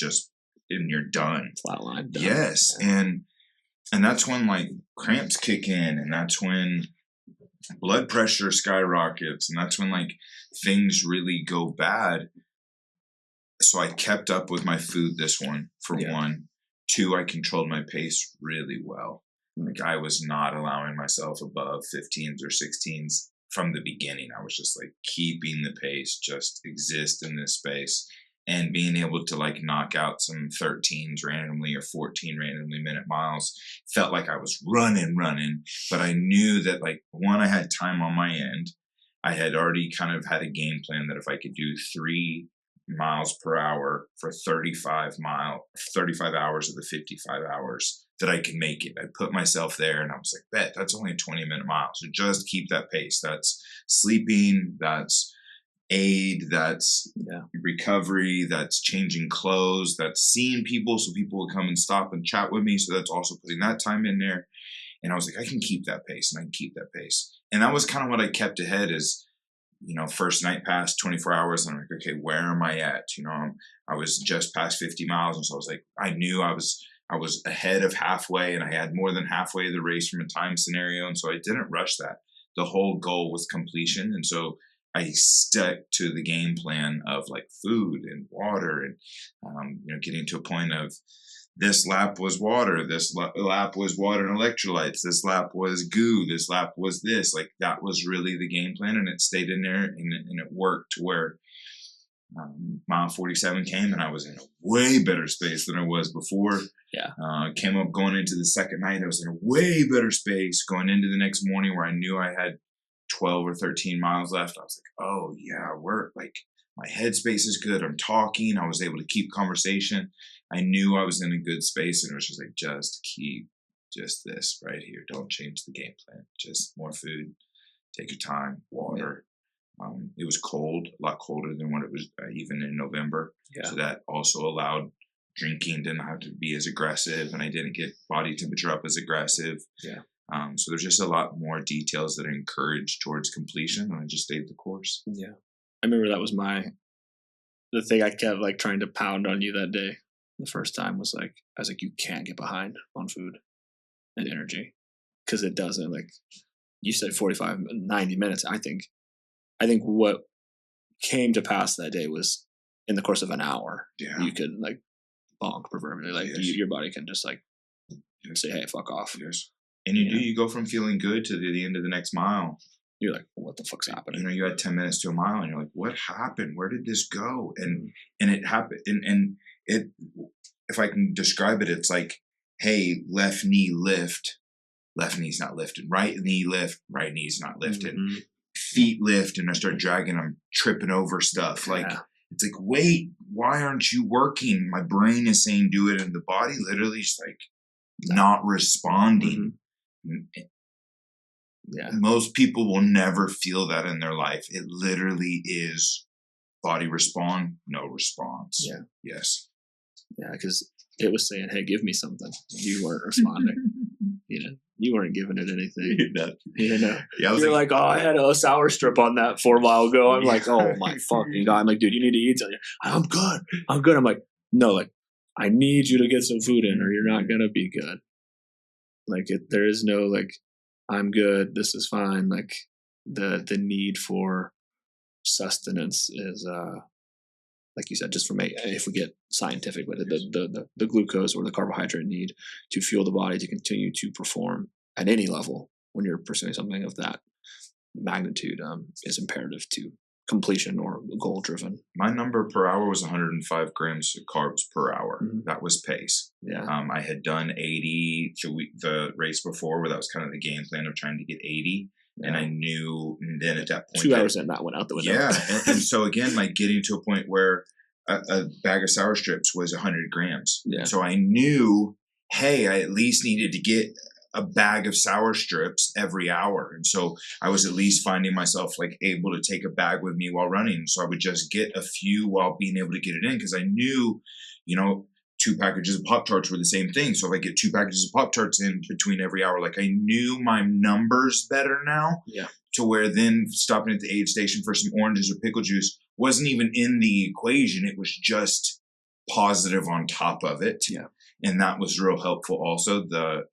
and you're done. Flatline. Done. Yes. Yeah. And that's when, like, cramps kick in, and that's when blood pressure skyrockets, and that's when, like, things really go bad. So I kept up with my food this one, for one. Two, I controlled my pace really well. Like, I was not allowing myself above 15s or 16s. From the beginning, I was just, like, keeping the pace, just exist in this space, and being able to, like, knock out some 13s randomly or 14 randomly minute miles. Felt like I was running, but I knew that, like, one, I had time on my end. I had already kind of had a game plan that if I could do 3 miles per hour for 35 hours of the 55 hours, that I can make it. I put myself there and I was like, bet that's only a 20-minute mile. So just keep that pace. That's sleeping. That's aid. That's recovery. That's changing clothes. That's seeing people so people will come and stop and chat with me. So that's also putting that time in there. And I was like, I can keep that pace and I can keep that pace. And that was kind of what I kept ahead is, first night passed 24 hours and I'm like, okay, where am I at? I was just past 50 miles. And so I was like, I knew I was ahead of halfway and I had more than halfway of the race from a time scenario. And so I didn't rush that. The whole goal was completion. And so I stuck to the game plan of like food and water and, getting to a point of this lap was water, this lap was water and electrolytes, this lap was goo, this lap was this. Like that was really the game plan and it stayed in there and it worked to where mile 47 came and I was in a way better space than I was before. Came up going into the second night. I was in a way better space going into the next morning where I knew I had 12 or 13 miles left. I was like, oh yeah, we're like, my headspace is good. I'm talking. I was able to keep conversation. I knew I was in a good space and it was just like, just keep just this right here. Don't change the game plan. Just more food. Take your time. Water. It was cold, a lot colder than what it was even in November. So that also allowed drinking didn't have to be as aggressive and I didn't get body temperature up as aggressive. So there's just a lot more details that encourage towards completion and I just stayed the course. I remember that was the thing I kept like trying to pound on you that day. The first time was like, I was like, you can't get behind on food and energy because it doesn't, like you said, 45, 90 minutes. I think what came to pass that day was in the course of an hour, you could like bonk proverbially, like your body can just like say, hey, fuck off. And you go from feeling good to the end of the next mile. You're like, well, what the fuck's happening? You had 10 minutes to a mile and you're like, what happened? Where did this go? And it happened. And it, if I can describe it, it's like, hey, left knee lift, left knee's not lifted. Right knee lift, right knee's not lifted. Feet lift and I start dragging, I'm tripping over stuff. Like, it's like, wait, why aren't you working? My brain is saying do it and the body literally is like not responding. Most people will never feel that in their life. It literally is body respond, no response. Yes. Because it was saying, hey, give me something. You weren't responding. You weren't giving it anything. You're like, oh, I had a sour strip on that 4 mile ago. I'm like, oh my fucking God. I'm like, dude, you need to eat something. I'm good. I'm like, no, like, I need you to get some food in or you're not going to be good. Like, there is no, like, I'm good. This is fine. Like, the need for sustenance is, like you said, just from if we get scientific with it, the glucose or the carbohydrate need to fuel the body to continue to perform at any level when you're pursuing something of that magnitude is imperative to completion or goal driven. My number per hour was 105 grams of carbs per hour. That was pace. I had done 80 the race before where that was kind of the game plan of trying to get 80. And I knew, and then at that point, 2 hours in, that went out the window. And so again, like getting to a point where a bag of sour strips was 100 grams. So I knew, hey, I at least needed to get a bag of sour strips every hour. And so I was at least finding myself like able to take a bag with me while running. So I would just get a few while being able to get it in because I knew, 2 packages of Pop-Tarts were the same thing. So if I get 2 packages of Pop-Tarts in between every hour, like I knew my numbers better now to where then stopping at the aid station for some oranges or pickle juice wasn't even in the equation. It was just positive on top of it. And that was real helpful. Also, the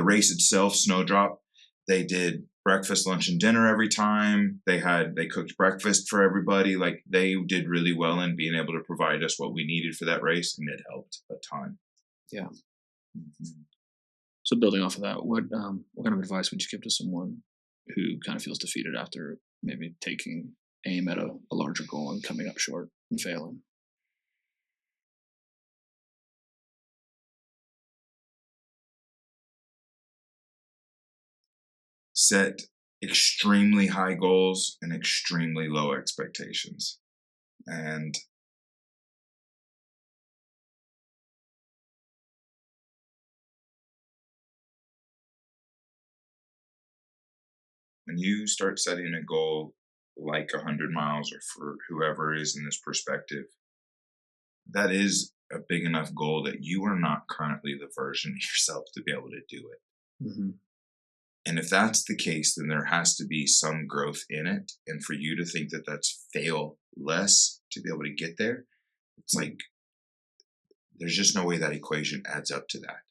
race itself, Snowdrop, they did breakfast, lunch, and dinner every time. They cooked breakfast for everybody. Like they did really well in being able to provide us what we needed for that race, and it helped a ton. So building off of that, what kind of advice would you give to someone who kind of feels defeated after maybe taking aim at a larger goal and coming up short and failing? Set extremely high goals and extremely low expectations. And when you start setting a goal like 100 miles, or for whoever is in this perspective, that is a big enough goal that you are not currently the version of yourself to be able to do it. Mm-hmm. And if that's the case, then there has to be some growth in it. And for you to think that that's fail less to be able to get there, it's like, there's just no way that equation adds up to that.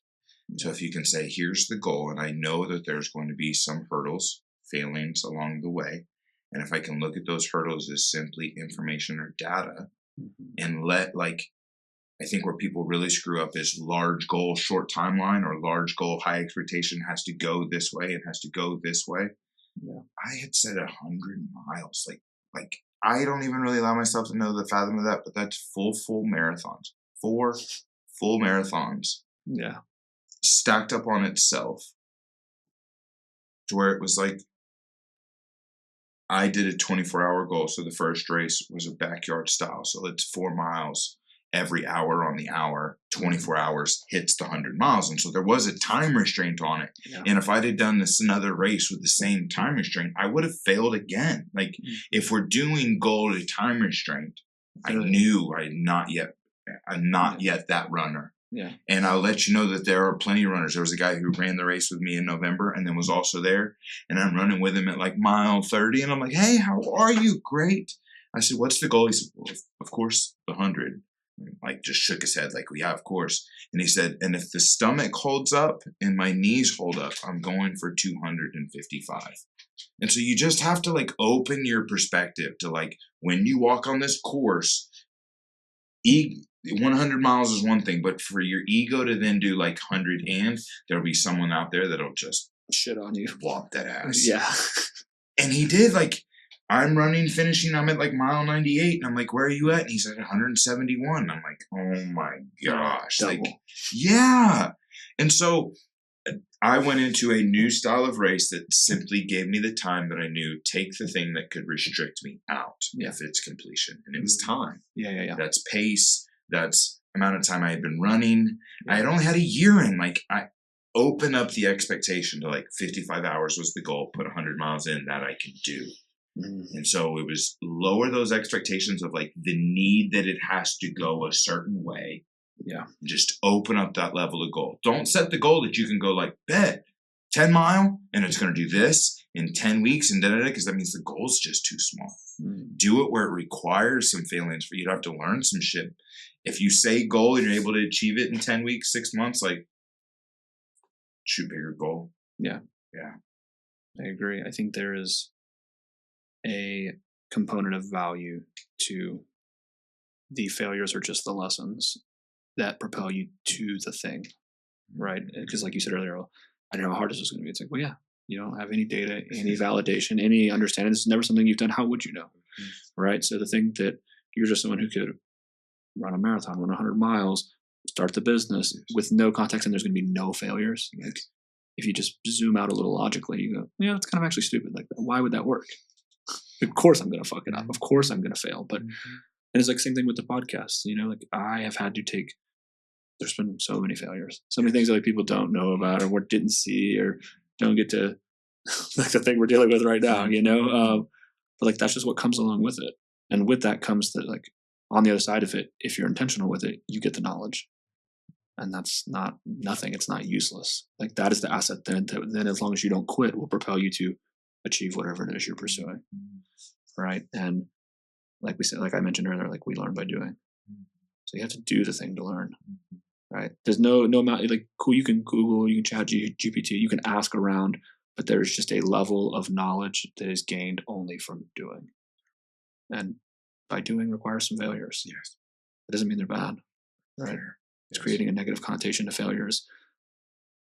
So if you can say, here's the goal, and I know that there's going to be some hurdles, failings along the way. And if I can look at those hurdles as simply information or data, and I think where people really screw up is large goal, short timeline, or large goal, high expectation has to go this way and has to go this way. Yeah. I had said 100 miles. Like I don't even really allow myself to know the fathom of that, but that's full marathons. 4 full marathons. Yeah. Stacked up on itself. To where it was like, I did a 24-hour goal. So the first race was a backyard style. So it's 4 miles every hour on the hour, 24 hours hits the 100 miles. And so there was a time restraint on it. Yeah. And if I'd have done this another race with the same time restraint, I would have failed again. Like if we're doing goal to time restraint, I knew I'm not yet that runner. Yeah. And I'll let you know that there are plenty of runners. There was a guy who ran the race with me in November and then was also there. And I'm running with him at like mile 30. And I'm like, hey, how are you? Great. I said, what's the goal? He said, well, of course, the 100. Like just shook his head like, well, yeah, of course. And he said, and if the stomach holds up and my knees hold up, I'm going for 255. And so you just have to like open your perspective to like, when you walk on this course, 100 miles is one thing, but for your ego to then do like 100, and there'll be someone out there that'll just shit on you, whop that ass. Yeah. And he did. Like, I'm finishing, I'm at like mile 98, and I'm like, where are you at? And he's at 171. I'm like, oh my gosh. Double. Like, yeah. And so I went into a new style of race that simply gave me the time that I knew, take the thing that could restrict me out if it's completion. And it was time. Yeah. That's pace. That's amount of time I had been running. I had only had a year in. Like, I opened up the expectation to like 55 hours was the goal, put 100 miles in that I could do. Mm-hmm. And so it was lower those expectations of like the need that it has to go a certain way. Yeah. Just open up that level of goal. Don't set the goal that you can go like, bet 10 mile and it's going to do this in 10 weeks and da-da-da, because that means the goal's just too small. Do it where it requires some failings for you to have to learn some shit. If you say goal and you're able to achieve it in 10 weeks, 6 months, like, shoot bigger goal. Yeah. I agree. I think there is a component of value to the failures or just the lessons that propel you to the thing, right? Because like you said earlier, I don't know how hard this is going to be. It's like, well, yeah, you don't have any data, any validation, any understanding. This is never something you've done. How would you know? Right? So the thing that you're just someone who could run a marathon, run 100 miles, start the business with no context, and there's going to be no failures. Like, if you just zoom out a little logically, you go, yeah, that's kind of actually stupid. Like, why would that work? Of course I'm going to fuck it up. Of course I'm going to fail. But and it's like same thing with the podcast. You know, like I have had to take. There's been so many failures, so many things that like people don't know about or didn't see or don't get to, like the thing we're dealing with right now. You know, but like that's just what comes along with it, and with that comes that like on the other side of it, if you're intentional with it, you get the knowledge, and that's not nothing. It's not useless. Like that is the asset then as long as you don't quit, will propel you to achieve whatever it is you're pursuing. Right. And like we said, like I mentioned earlier, like we learn by doing. So you have to do the thing to learn. Right. There's no amount, like, cool, you can Google, you can chat GPT, you can ask around, but there's just a level of knowledge that is gained only from doing. And by doing requires some failures. Yes. It doesn't mean they're bad. Right. It's creating a negative connotation to failures,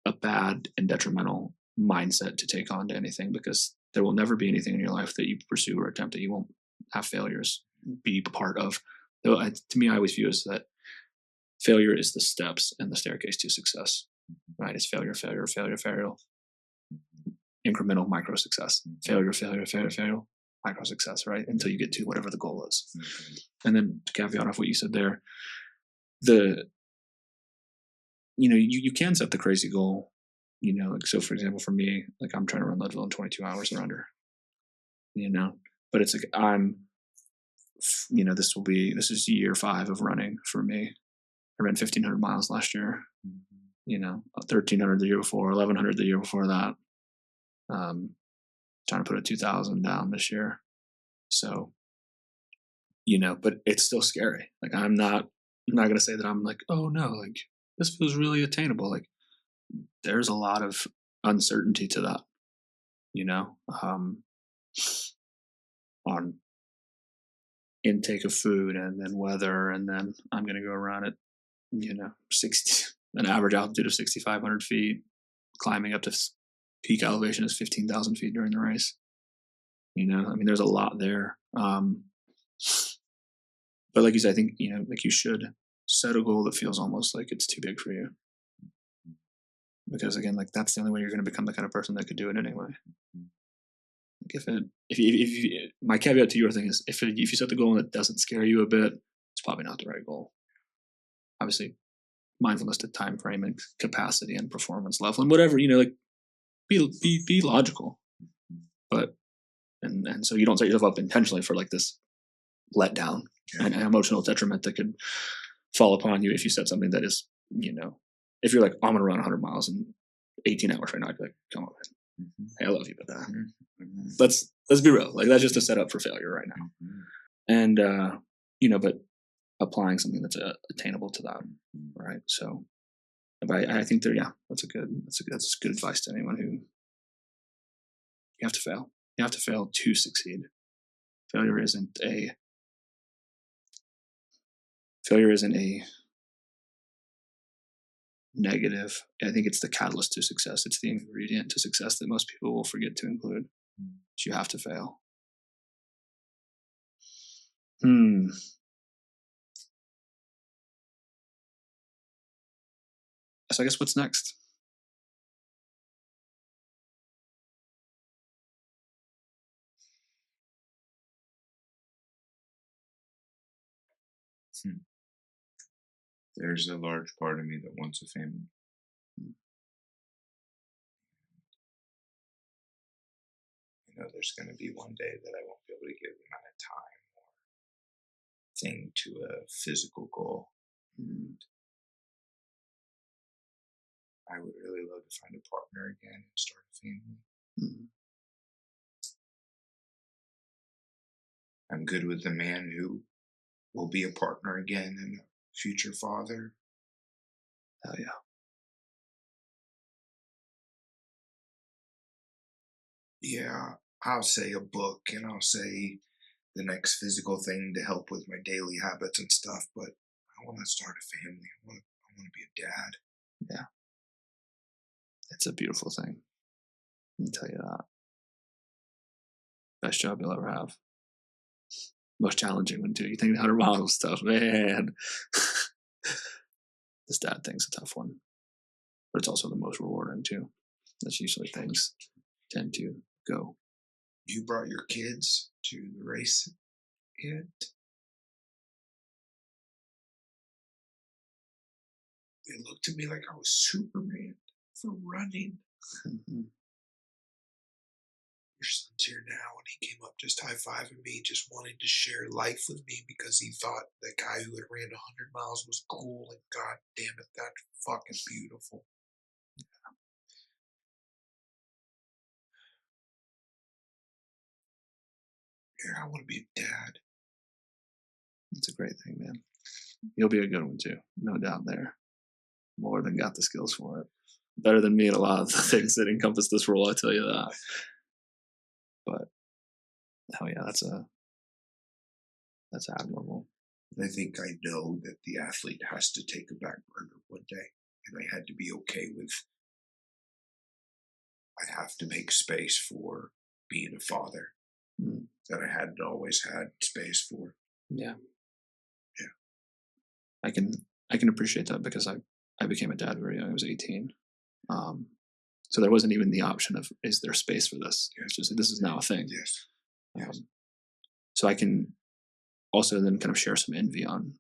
a bad and detrimental mindset to take on to anything, because there will never be anything in your life that you pursue or attempt that you won't have failures be part of. Though to me, I always view as that failure is the steps and the staircase to success. Right? It's failure, incremental micro success, failure, micro success, right? Until you get to whatever the goal is. And then to caveat off what you said there, you can set the crazy goal like, so for example, for me, like I'm trying to run Leadville in 22 hours or under, but it's like this is year 5 of running for me. I ran 1,500 miles last year, 1,300 the year before, 1,100 the year before that. Trying to put a 2,000 down this year. So, but it's still scary. Like I'm not going to say that I'm like, oh no, like this feels really attainable. Like there's a lot of uncertainty to that, on intake of food and then weather. And then I'm going to go around at, an average altitude of 6,500 feet, climbing up to peak elevation is 15,000 feet during the race. There's a lot there. But like you said, I think, like you should set a goal that feels almost like it's too big for you. Because again, like that's the only way you're going to become the kind of person that could do it anyway. Like if my caveat to your thing is if you set the goal and it doesn't scare you a bit, it's probably not the right goal. Obviously, mindfulness to time frame and capacity and performance level and whatever, like be logical, but and so you don't set yourself up intentionally for like this letdown and emotional detriment that could fall upon you if you set something that is, if you're like, I'm gonna run 100 miles in 18 hours right now, I'd be like, come on, man. Hey, I love you, but let's be real. Like that's just a setup for failure right now. And but applying something that's attainable to that, right? So, but I think that's good advice to anyone who you have to fail. You have to fail to succeed. Failure isn't a negative. I think it's the catalyst to success. It's the ingredient to success that most people will forget to include. But you have to fail. So I guess what's next? There's a large part of me that wants a family. There's going to be one day that I won't be able to give the amount of time or thing to a physical goal. And I would really love to find a partner again and start a family. I'm good with the man who will be a partner again and a future father. Hell yeah. Yeah, I'll say a book and I'll say the next physical thing to help with my daily habits and stuff, but I want to start a family. I want to be a dad. Yeah. It's a beautiful thing. I can tell you that. Best job you'll ever have. Most challenging one too. You think 100 miles stuff, man. This dad thing's a tough one, but it's also the most rewarding too. That's usually things tend to go. You brought your kids to the race yet? They looked at me like I was Superman for running. Your son's here now, and he came up just high-fiving me, just wanting to share life with me because he thought the guy who had ran 100 miles was cool, and god damn it, that's fucking beautiful. Yeah, I want to be a dad. It's a great thing, man. You'll be a good one too, no doubt there. More than got the skills for it. Better than me in a lot of the things that encompass this role, I tell you that. But hell yeah, that's admirable. I think I know that the athlete has to take a back burner one day, and I had to be okay with. I have to make space for being a father that I hadn't always had space for. Yeah. I can appreciate that because I became a dad very young. I was 18. So there wasn't even the option of, is there space for this? It's just, this is now a thing. Yes. So I can also then kind of share some envy on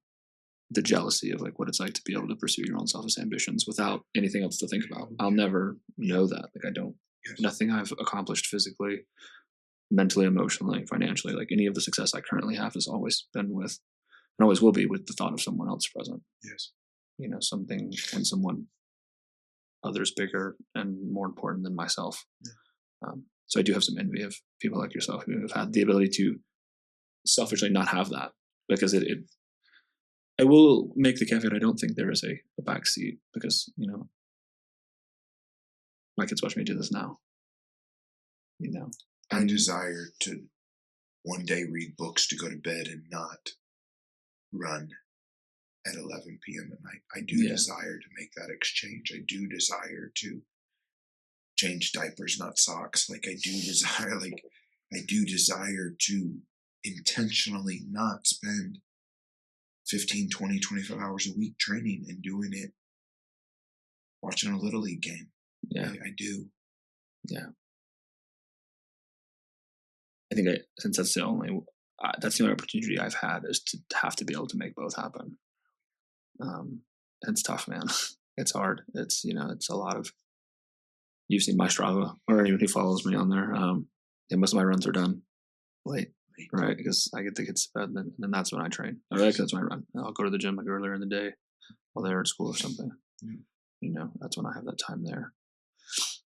the jealousy of like what it's like to be able to pursue your own selfish ambitions without anything else to think about. I'll never know that. Like I don't, nothing I've accomplished physically, mentally, emotionally, financially, like any of the success I currently have has always been with, and always will be with the thought of someone else present. Yes. Something and someone others bigger and more important than myself. So I do have some envy of people like yourself who have had the ability to selfishly not have that, because I will make the caveat. I don't think there is a back seat, because my kids watch me do this now. I desire to one day read books to go to bed and not run at 11 p.m. at night. I do desire to make that exchange. I do desire to change diapers, not socks. Like I do desire to intentionally not spend 15, 20, 25 hours a week training and doing it, watching a Little League game. Yeah. I do. Yeah. I think since that's the only opportunity I've had, is to have to be able to make both happen. It's tough, man. It's hard. It's a lot of. You've seen my Strava, or anyone who follows me on there. Most of my runs are done late, right? Because I get the kids to bed, and then that's when I train. That's when I run. I'll go to the gym like earlier in the day while they're at school or something. That's when I have that time there.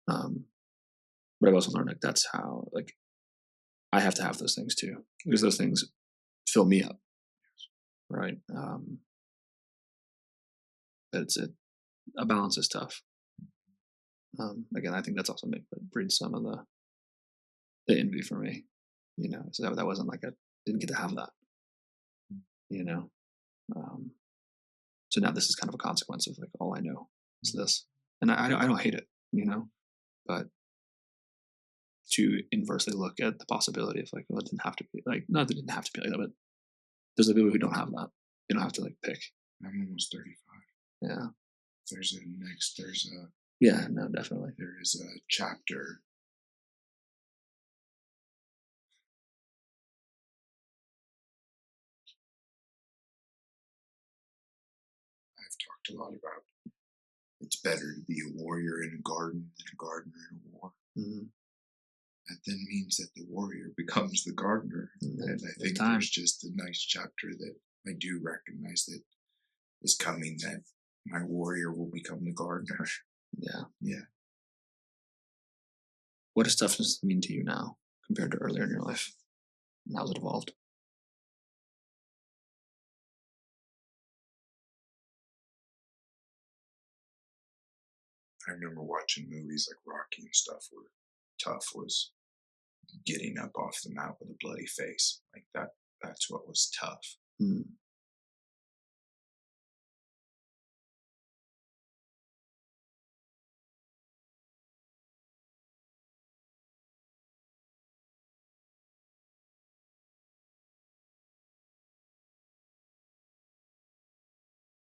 But I've also learned like that's how I have to have those things too, because those things fill me up, right? But a balance is tough. Again, I think that's also breeds some of the envy for me, so that wasn't like I didn't get to have that, so now this is kind of a consequence of like, all I know is this, and I don't hate it, but to inversely look at the possibility of like, well, it didn't have to be like, no, it didn't have to be like that, but there's the people who don't have that. You don't have to like pick. I'm almost 35. Yeah. Yeah, no, definitely. There is a chapter. I've talked a lot about it's better to be a warrior in a garden than a gardener in a war. Mm-hmm. That then means that the warrior becomes the gardener. And I think there's just a nice chapter that I do recognize that is coming, that my warrior will become the gardener. Yeah. Yeah. What does toughness mean to you now compared to earlier in your life? And how's it evolved? I remember watching movies like Rocky and stuff where tough was getting up off the mat with a bloody face. Like that's what was tough.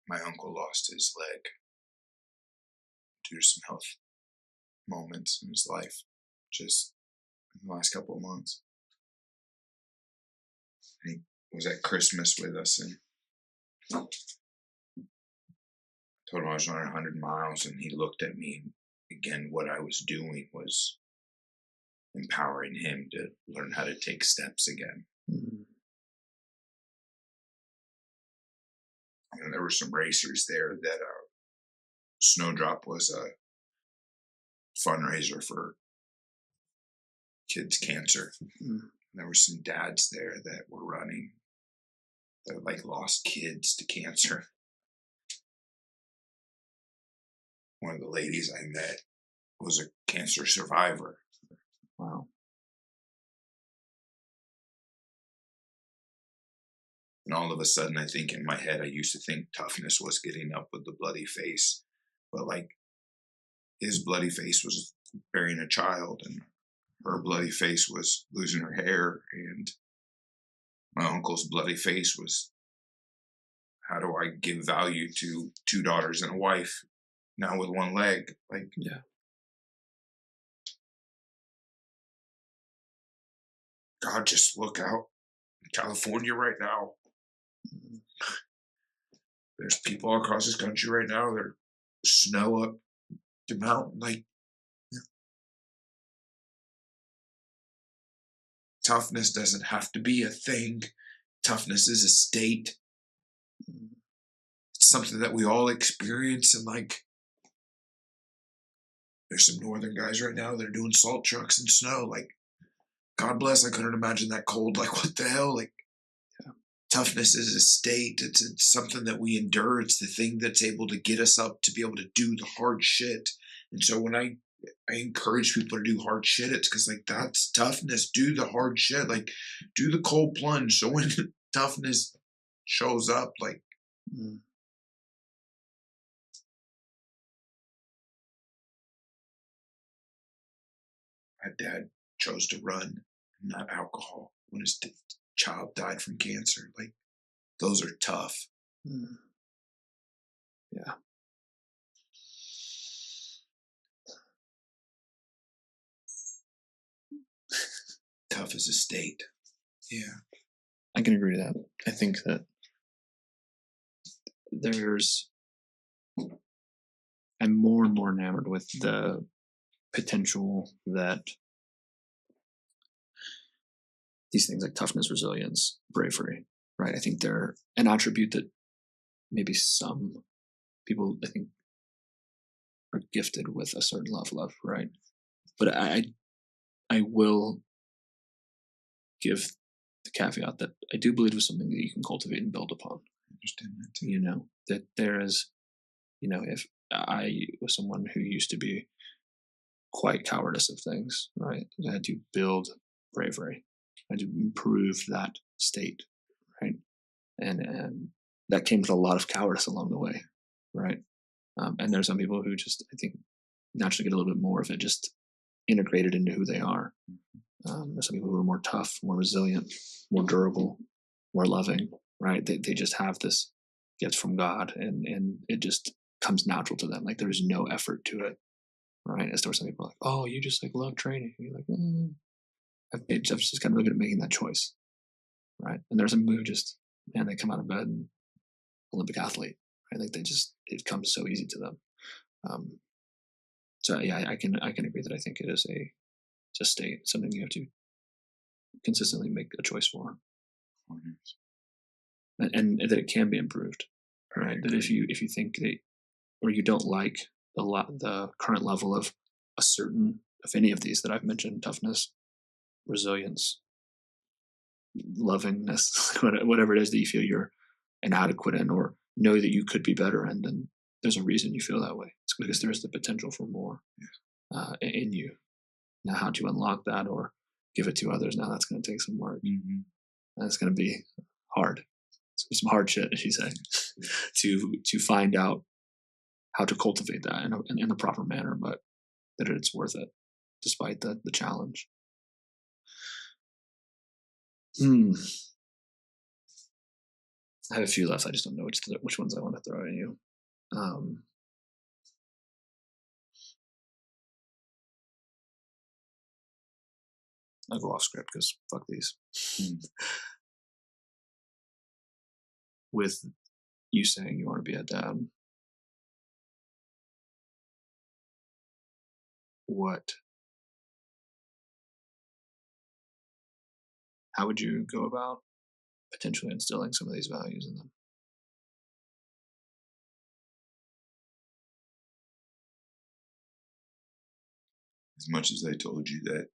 My uncle lost his leg due to some health moments in his life just in the last couple of months. And he was at Christmas with us, and I told him I was running 100 miles, and he looked at me, and again, what I was doing was empowering him to learn how to take steps again. And there were some racers there that Snowdrop was a fundraiser for kids' cancer. There were some dads there that were running that like lost kids to cancer. One of the ladies I met was a cancer survivor. Wow. And all of a sudden, I think in my head, I used to think toughness was getting up with the bloody face. But like his bloody face was burying a child, and her bloody face was losing her hair. And my uncle's bloody face was, how do I give value to 2 daughters and a wife now with 1 leg? Like, yeah. God, just look out in California right now. there's people all across this country right now, there's snow up the mountain. Like, toughness doesn't have to be a thing. Toughness is a state. It's something that we all experience. And like, there's some northern guys right now that are doing salt trucks in snow. Like, God bless, I couldn't imagine that cold. Like, what the hell? Like, toughness is a state. It's something that we endure. It's the thing that's able to get us up to be able to do the hard shit. And so when I encourage people to do hard shit, it's because like that's toughness. Do the hard shit. Like, do the cold plunge. So when toughness shows up, like, my dad chose to run, not alcohol, when his child died from cancer. Like, those are tough. Yeah. Tough as a state. Yeah. I can agree to that. I think that I'm more and more enamored with the potential that these things like toughness, resilience, bravery, right? I think they're an attribute that maybe some people, I think, are gifted with a certain level of, right? But I will give the caveat that I do believe it's something that you can cultivate and build upon. I understand that too. That there is, if I was someone who used to be quite cowardice of things, right? I had to build bravery. I had to improve that state, right? And that came with a lot of cowardice along the way, right? And there's some people who just, I think, naturally get a little bit more of it just integrated into who they are. There's some people who are more tough, more resilient, more durable, more loving, right? They just have this gift from God, and it just comes natural to them. Like, there's no effort to it, right? As to where some people are like, oh, you just like love training. And you're like, I've just got really good at making that choice, right? And there's some people who just, man, they come out of bed and Olympic athlete, right? Like, it comes so easy to them. So yeah, I can agree that I think it is a state, something you have to consistently make a choice for, and that it can be improved, right? That if you think that, or you don't like the current level of any of these that I've mentioned, toughness, resilience, lovingness, whatever it is that you feel you're inadequate in, or know that you could be better in, then there's a reason you feel that way. It's because there's the potential for more in you. Now, how to unlock that or give it to others, now that's going to take some work. That's going to be hard. It's some hard shit, as you say, to find out how to cultivate that in a proper manner, but that it's worth it despite the challenge. I have a few left. I just don't know which ones I want to throw at you. I'll go off script because fuck these. With you saying you want to be a dad, how would you go about potentially instilling some of these values in them? As much as I told you that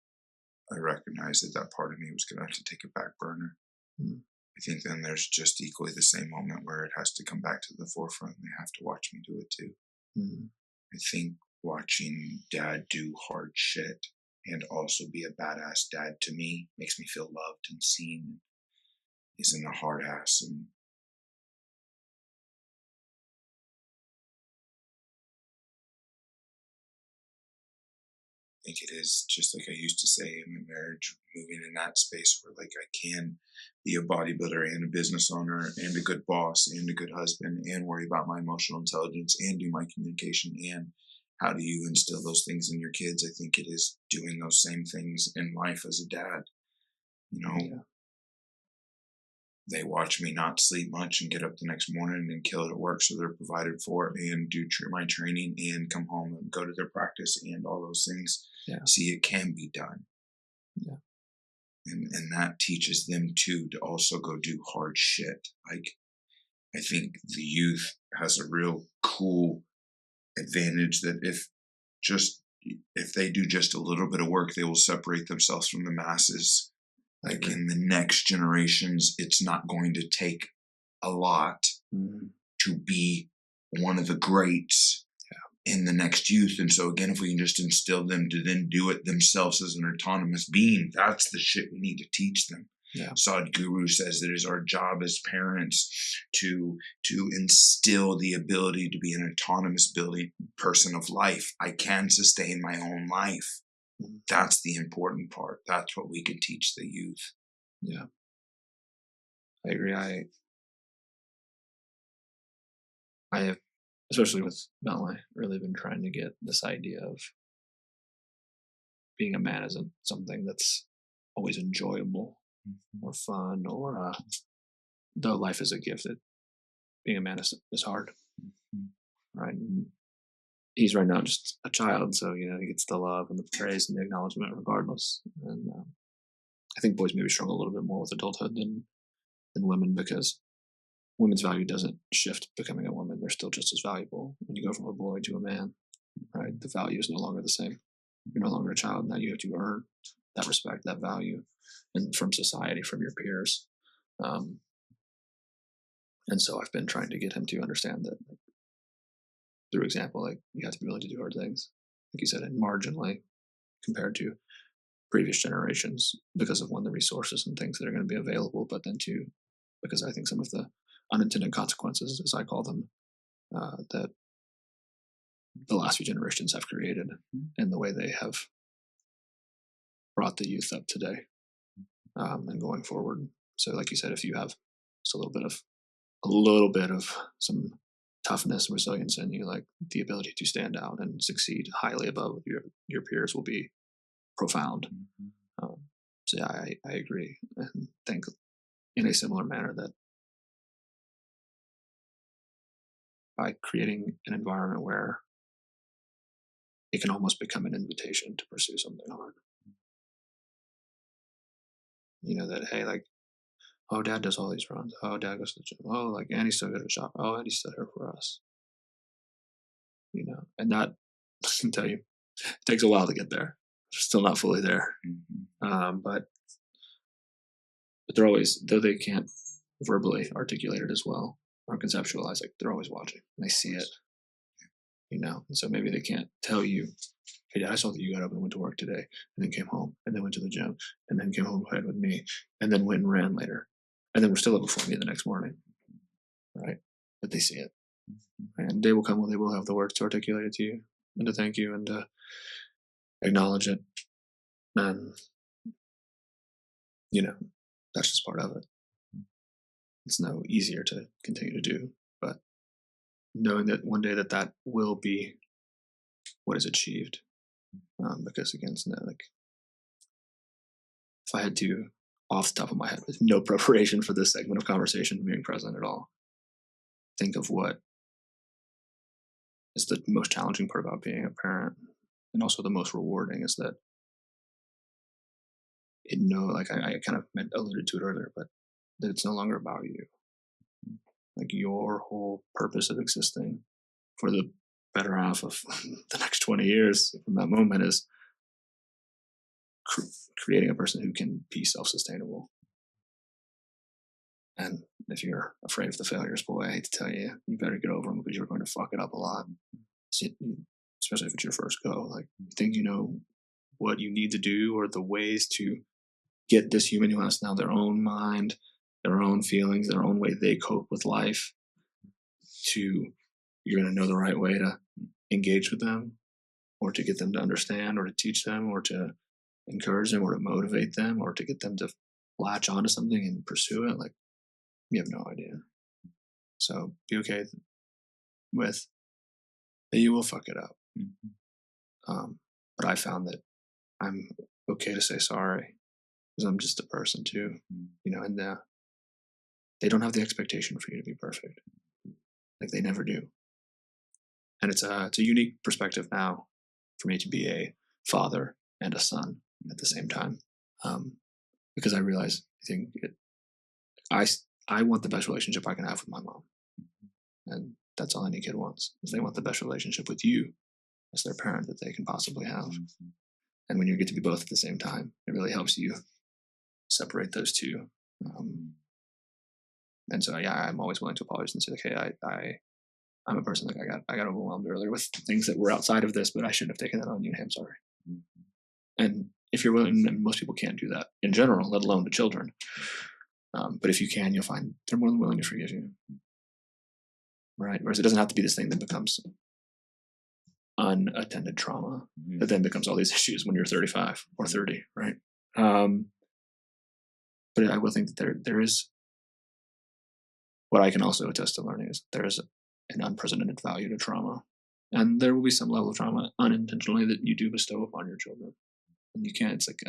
I recognize that part of me was going to have to take a back burner, I think then there's just equally the same moment where it has to come back to the forefront and they have to watch me do it too. I think watching dad do hard shit and also be a badass dad to me makes me feel loved and seen. Isn't a hard ass. And I think it is just like I used to say in my marriage, moving in that space where like I can be a bodybuilder and a business owner and a good boss and a good husband and worry about my emotional intelligence and do my communication. And how do you instill those things in your kids? I think it is doing those same things in life as a dad. they watch me not sleep much and get up the next morning and kill it at work, so they're provided for and do my training and come home and go to their practice and all those things. Yeah. See, it can be done. Yeah. And that teaches them too to also go do hard shit. Like, I think the youth has a real cool advantage that if they do just a little bit of work, they will separate themselves from the masses. Like in the next generations, it's not going to take a lot to be one of the greats in the next youth. And so again, if we can just instill them to then do it themselves as an autonomous being, that's the shit we need to teach them. Yeah. Sadhguru says that it is our job as parents to instill the ability to be an autonomous person of life. I can sustain my own life. That's the important part. That's what we can teach the youth. Yeah. I agree. I have, especially with Bentley, really been trying to get this idea of being a man isn't something that's always enjoyable or fun, or though life is a gift, that being a man is hard, right? And he's right now just a child, so he gets the love and the praise and the acknowledgement regardless. And I think boys maybe struggle a little bit more with adulthood than women, because women's value doesn't shift becoming a woman. They're still just as valuable when you go from a boy to a man, right? The value is no longer the same. You're no longer a child. Now you have to earn that respect, that value, and from society, from your peers. And so I've been trying to get him to understand that, through example, like, you have to be willing to do hard things, like you said, and marginally compared to previous generations, because of, one, the resources and things that are going to be available, but then two, because I think some of the unintended consequences, as I call them, that the last few generations have created, and the way they have brought the youth up today and going forward. So, like you said, if you have just a little bit of some toughness and resilience in you, like the ability to stand out and succeed highly above your peers, will be profound. So yeah, I agree, and think in a similar manner that by creating an environment where it can almost become an invitation to pursue something hard. That, hey, like, oh, dad does all these runs. Oh, dad goes to the gym. Oh, like, Andy's still good at shop. Oh, Andy's still here for us. And that, I can tell you, it takes a while to get there. Still not fully there. But they're always, though they can't verbally articulate it as well or conceptualize, like, they're always watching and they see it, and so maybe they can't tell you, hey, Dad, I saw that you got up and went to work today, and then came home, and then went to the gym, and then came home ahead with me, and then went and ran later, and then we're still up before me the next morning, right? But they see it, and day will come when they will have the words to articulate it to you, and to thank you, and to acknowledge it, and that's just part of it. It's no easier to continue to do, but knowing that one day that will be what is achieved. Because again, like, if I had to, off the top of my head, with no preparation for this segment of conversation, being present at all, think of what is the most challenging part about being a parent, and also the most rewarding, is that like I kind of alluded to it earlier, but that it's no longer about you. Like, your whole purpose of existing for the better half of the next 20 years from that moment is creating a person who can be self-sustainable. And if you're afraid of the failures, boy, I hate to tell you, you better get over them, because you're going to fuck it up a lot. Especially if it's your first go. Like, you think you know what you need to do, or the ways to get this human who has now their own mind, their own feelings, their own way they cope with life, you're going to know the right way to engage with them, or to get them to understand, or to teach them, or to encourage them, or to motivate them, or to get them to latch onto something and pursue it. Like, you have no idea. So be okay with that you will fuck it up. But I found that I'm okay to say sorry, because I'm just a person too, and they don't have the expectation for you to be perfect. Like they never do. And it's a unique perspective now for me to be a father and a son at the same time. Because I realize I want the best relationship I can have with my mom. And that's all any kid wants, is they want the best relationship with you as their parent that they can possibly have. And when you get to be both at the same time, it really helps you separate those two. And so, yeah, I'm always willing to apologize and say, like, hey, I'm a person, like I got overwhelmed earlier with things that were outside of this, but I shouldn't have taken that on you. Hey, I'm sorry. And if you're willing, and most people can't do that in general, let alone to children. But if you can, you'll find they're more than willing to forgive you. Right? Whereas it doesn't have to be this thing that becomes unattended trauma that then becomes all these issues when you're 35 or 30, right? But I will think that there is, what I can also attest to learning is there is an unprecedented value to trauma. And there will be some level of trauma unintentionally that you do bestow upon your children. And you can't, it's like,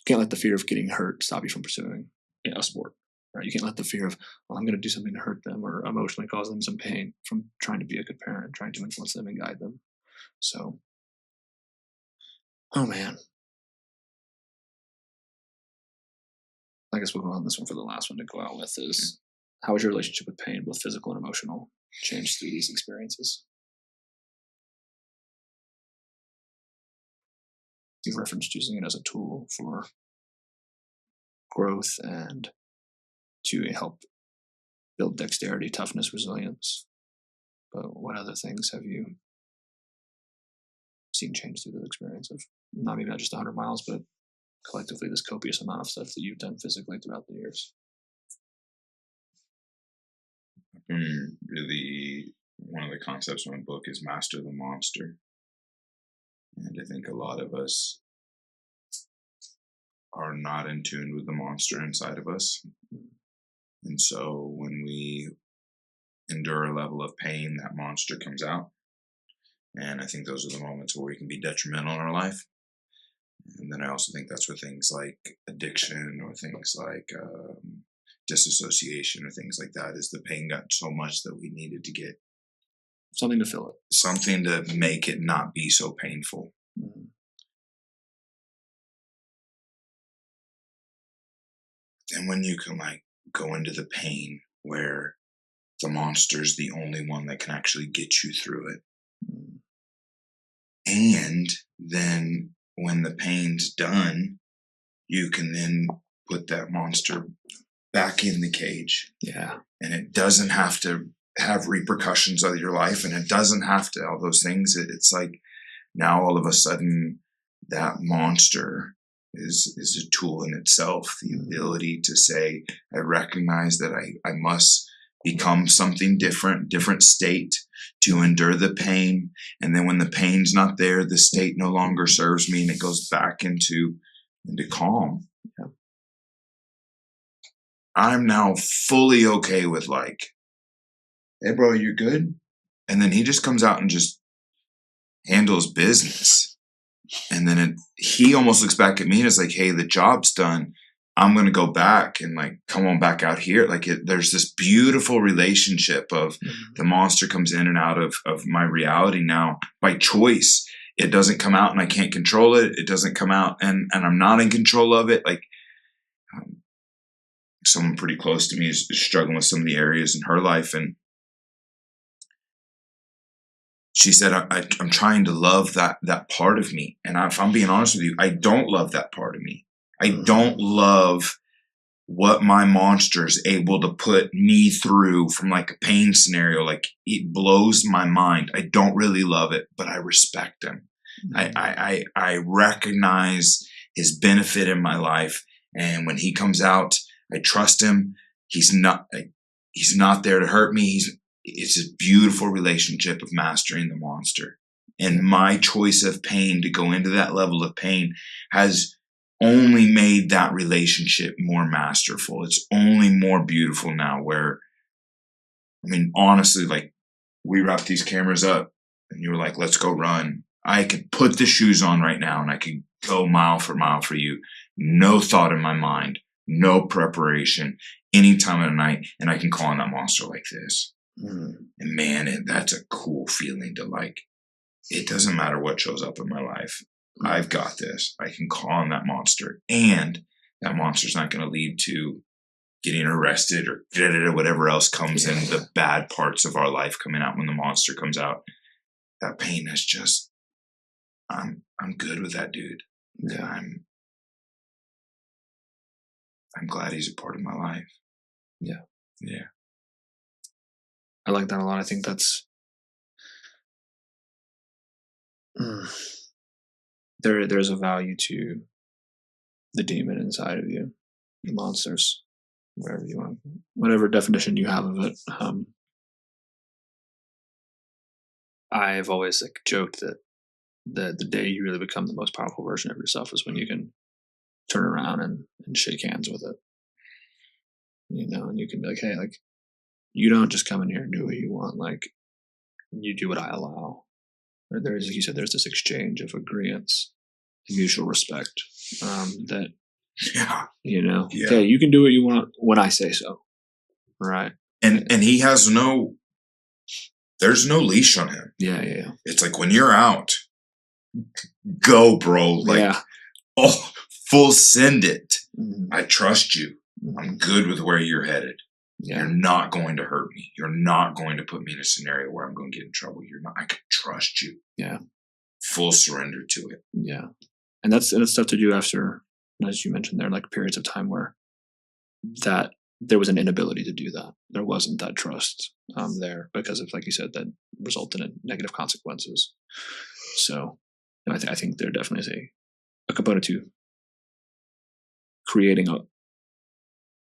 can't let the fear of getting hurt stop you from pursuing a sport, right? You can't let the fear of, well, I'm going to do something to hurt them or emotionally cause them some pain from trying to be a good parent, trying to influence them and guide them. So, oh man. I guess we'll go on this one for the last one to go out with is, how is your relationship with pain, both physical and emotional, changed through these experiences? You've referenced using it as a tool for growth and to help build dexterity, toughness, resilience. But what other things have you seen change through the experience of maybe not just 100 miles, but collectively this copious amount of stuff that you've done physically throughout the years? Really, one of the concepts in my book is master the monster. And I think a lot of us are not in tune with the monster inside of us. And so when we endure a level of pain, that monster comes out. And I think those are the moments where we can be detrimental in our life. And then I also think that's where things like addiction or things like disassociation or things like that is the pain got so much that we needed to get Something to fill it. something to make it not be so painful. And when you can like go into the pain where the monster's the only one that can actually get you through it. And then when the pain's done, you can then put that monster back in the cage. Yeah. And it doesn't have to have repercussions of your life, and it doesn't have to, all those things. It's like now all of a sudden that monster is a tool in itself. The ability to say, I recognize that I must become something different state to endure the pain. And then when the pain's not there, the state no longer serves me and it goes back into calm. Yeah. I'm now fully okay with like, hey bro, you good? And then he just comes out and just handles business. And then he almost looks back at me and is like, hey, the job's done. I'm going to go back and like, come on back out here. Like there's this beautiful relationship of the monster comes in and out of my reality now by choice. It doesn't come out and I can't control it. It doesn't come out and I'm not in control of it. Like someone pretty close to me is struggling with some of the areas in her life. And she said, I'm trying to love that part of me. And if I'm being honest with you, I don't love that part of me. I don't love what my monster is able to put me through from like a pain scenario. Like it blows my mind. I don't really love it, but I respect him. I recognize his benefit in my life. And when he comes out, I trust him. He's not there to hurt me. It's a beautiful relationship of mastering the monster. And my choice of pain to go into that level of pain has only made that relationship more masterful. It's only more beautiful now where, I mean, honestly, like we wrapped these cameras up and you were like, let's go run. I could put the shoes on right now and I could go mile for you. No thought in my mind, no preparation. any time of the night, and I can call on that monster like this. Mm. And man, that's a cool feeling to like, it doesn't matter what shows up in my life. I've got this. I can call on that monster, and that monster's not going to lead to getting arrested or whatever else comes in, the bad parts of our life coming out when the monster comes out. That pain is just, I'm good with that dude. Yeah. I'm glad he's a part of my life. Yeah. Yeah. I like that a lot. I think that's there's a value to the demon inside of you, the monsters, whatever you want, whatever definition you have of it. I've always like joked that the day you really become the most powerful version of yourself is when you can turn around and shake hands with it, and you can be like, hey, like, you don't just come in here and do what you want, like, you do what I allow. Or there's, like you said, there's this exchange of agreeance, mutual respect, that, okay, you can do what you want when I say so. Right. And he has there's no leash on him. Yeah. It's like, when you're out, go, bro. Like, full send it. Mm-hmm. I trust you. Mm-hmm. I'm good with where you're headed. Yeah. You're not going to hurt me. You're not going to put me in a scenario where I'm going to get in trouble. I can trust you. Yeah. Full surrender to it. Yeah. And that's tough to do after, as you mentioned there, like periods of time where that there was an inability to do that. There wasn't that trust there because of, like you said, that resulted in negative consequences. So I think there definitely is a component to creating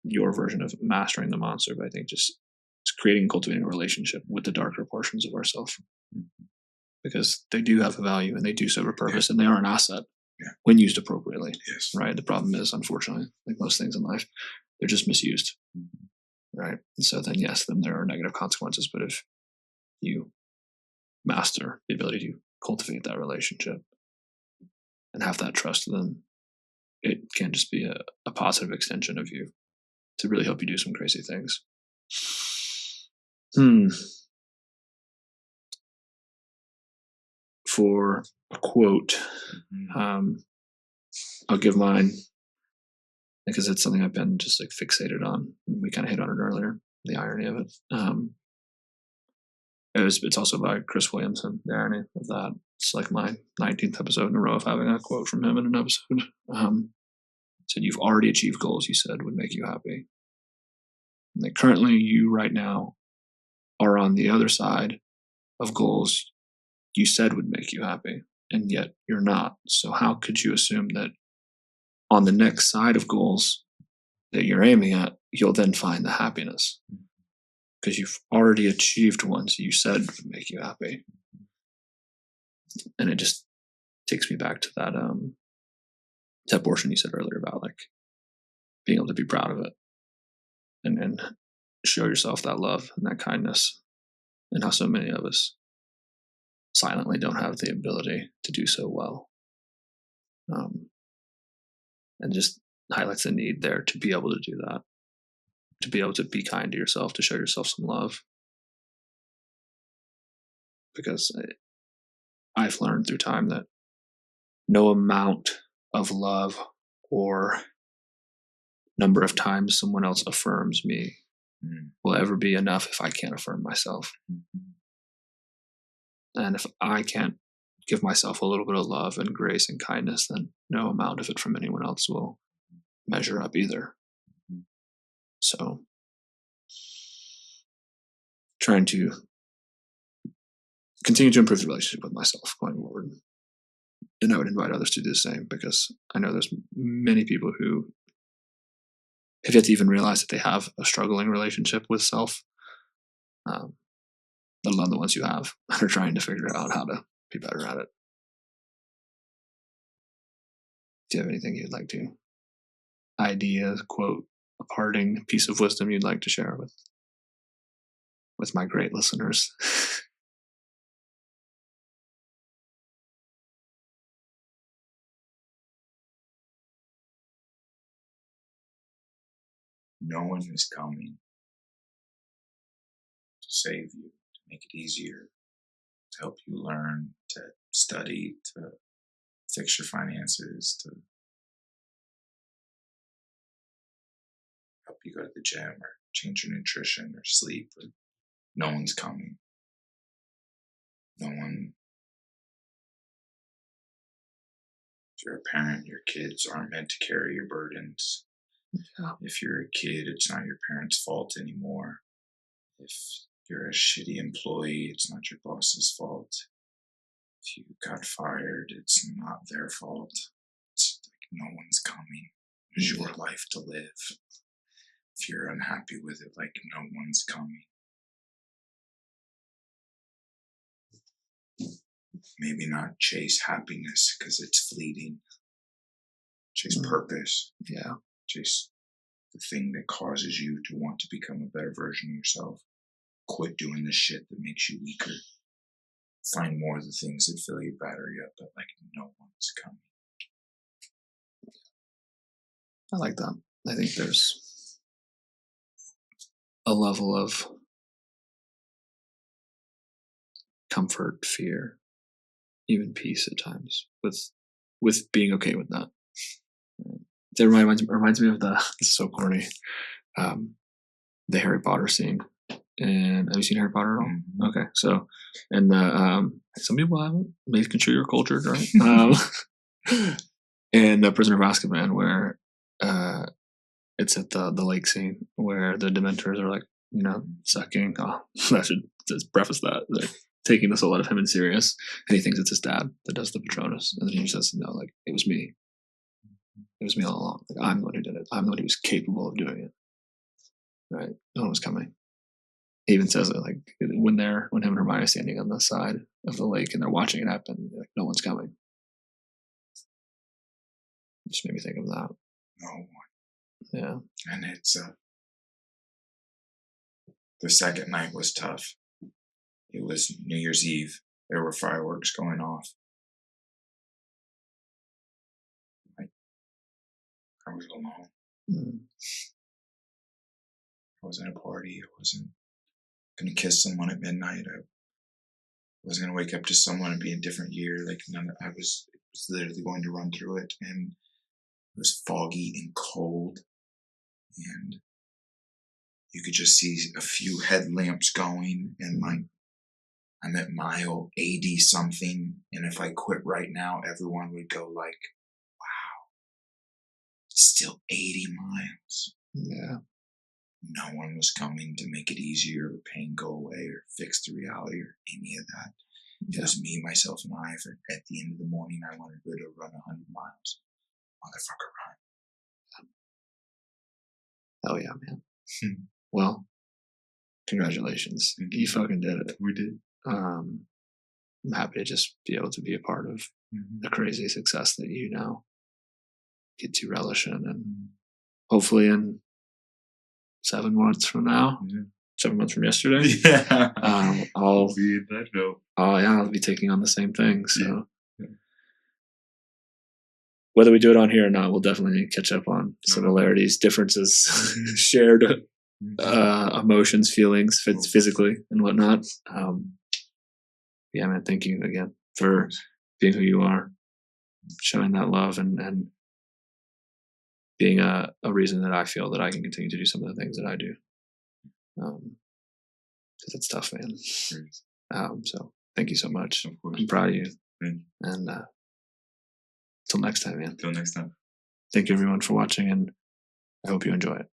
your version of mastering the monster, but I think just creating and cultivating a relationship with the darker portions of ourselves, because they do have a value and they do serve a purpose, and they are an asset when used appropriately. Yes. Right. The problem is, unfortunately, like most things in life, they're just misused. Right. And so then there are negative consequences, but if you master the ability to cultivate that relationship and have that trust, then it can just be a positive extension of you to really help you do some crazy things. For a quote, I'll give mine because it's something I've been just like fixated on. We kind of hit on it earlier, the irony of it. It's also by Chris Williamson, the irony of that. It's like my 19th episode in a row of having a quote from him in an episode. Said, "You've already achieved goals you said would make you happy. And that currently you right now are on the other side of goals you said would make you happy, and yet you're not. So how could you assume that on the next side of goals that you're aiming at, you'll then find the happiness? Because you've already achieved ones you said would make you happy." And it just takes me back to that portion you said earlier about like being able to be proud of it and show yourself that love and that kindness, and how so many of us silently don't have the ability to do so well. And just highlights the need there to be able to do that, to be able to be kind to yourself, to show yourself some love. Because I've learned through time that no amount of love or number of times someone else affirms me will ever be enough if I can't affirm myself. And if I can't give myself a little bit of love and grace and kindness, then no amount of it from anyone else will measure up either. So trying to continue to improve the relationship with myself going forward. And I would invite others to do the same, because I know there's many people who have yet to even realize that they have a struggling relationship with self, let alone the ones you have and are trying to figure out how to be better at it. Do you have anything you'd like to, idea, quote, a parting piece of wisdom you'd like to share with my great listeners? no one is coming to save you, to make it easier, to help you learn, to study, to fix your finances, to help you go to the gym or change your nutrition or sleep. Or no one's coming. No one. If you're a parent, your kids aren't meant to carry your burdens. Yeah. If you're a kid, it's not your parents' fault anymore. If you're a shitty employee, it's not your boss's fault. If you got fired, it's not their fault. It's like no one's coming. It's your life to live. If you're unhappy with it, like no one's coming. Maybe not chase happiness because it's fleeting. Chase purpose. Yeah. Chase the thing that causes you to want to become a better version of yourself. Quit doing the shit that makes you weaker. Find more of the things that fill your battery up, but like no one's coming. I like that. I think there's a level of comfort, fear, even peace at times with being okay with that. It reminds me of this is so corny, the Harry Potter scene. And have you seen Harry Potter at all? Mm-hmm. Okay, so and some people haven't. Making sure you're cultured, right? And the Prisoner of Azkaban, where it's at the lake scene where the Dementors are like, sucking. Oh, I should just preface that. They're taking the soul out of him in Sirius, and he thinks it's his dad that does the Patronus, and then he says, "No, like it was me. It was me all along. Like I'm the one who did it. I'm the one who was capable of doing it. Right? No one was coming." He even says it like when him and Hermione are standing on the side of the lake and they're watching it happen, like no one's coming. It just made me think of that. No one. Yeah. And it's the second night was tough. It was New Year's Eve. There were fireworks going off. I was alone. Mm. I wasn't at a party. I wasn't going to kiss someone at midnight. I wasn't going to wake up to someone and be a different year. Like I was literally going to run through it, and it was foggy and cold, and you could just see a few headlamps going, and like I'm at mile 80 something, and if I quit right now, everyone would go like, "Wow, it's still 80 miles." Yeah. No one was coming to make it easier or pain go away or fix the reality or any of that. It was me, myself, and I. At the end of the morning, I wanted to go to run 100 miles. Motherfucker, run. Hell yeah, man. Well, congratulations. You fucking did it. We did. I'm happy to just be able to be a part of the crazy success that you now get to relish in. And hopefully in 7 months from now, 7 months from yesterday, I'll be in that note. I'll be taking on the same thing. So whether we do it on here or not, we'll definitely catch up on similarities, differences, shared emotions, feelings, physically and whatnot. Yeah, man, thank you again for being who you are, showing that love and being a reason that I feel that I can continue to do some of the things that I do. Because it's tough, man. So thank you so much. Of course. I'm proud of you. Thank you. And till next time, man. Till next time. Thank you everyone for watching, and I hope you enjoy it.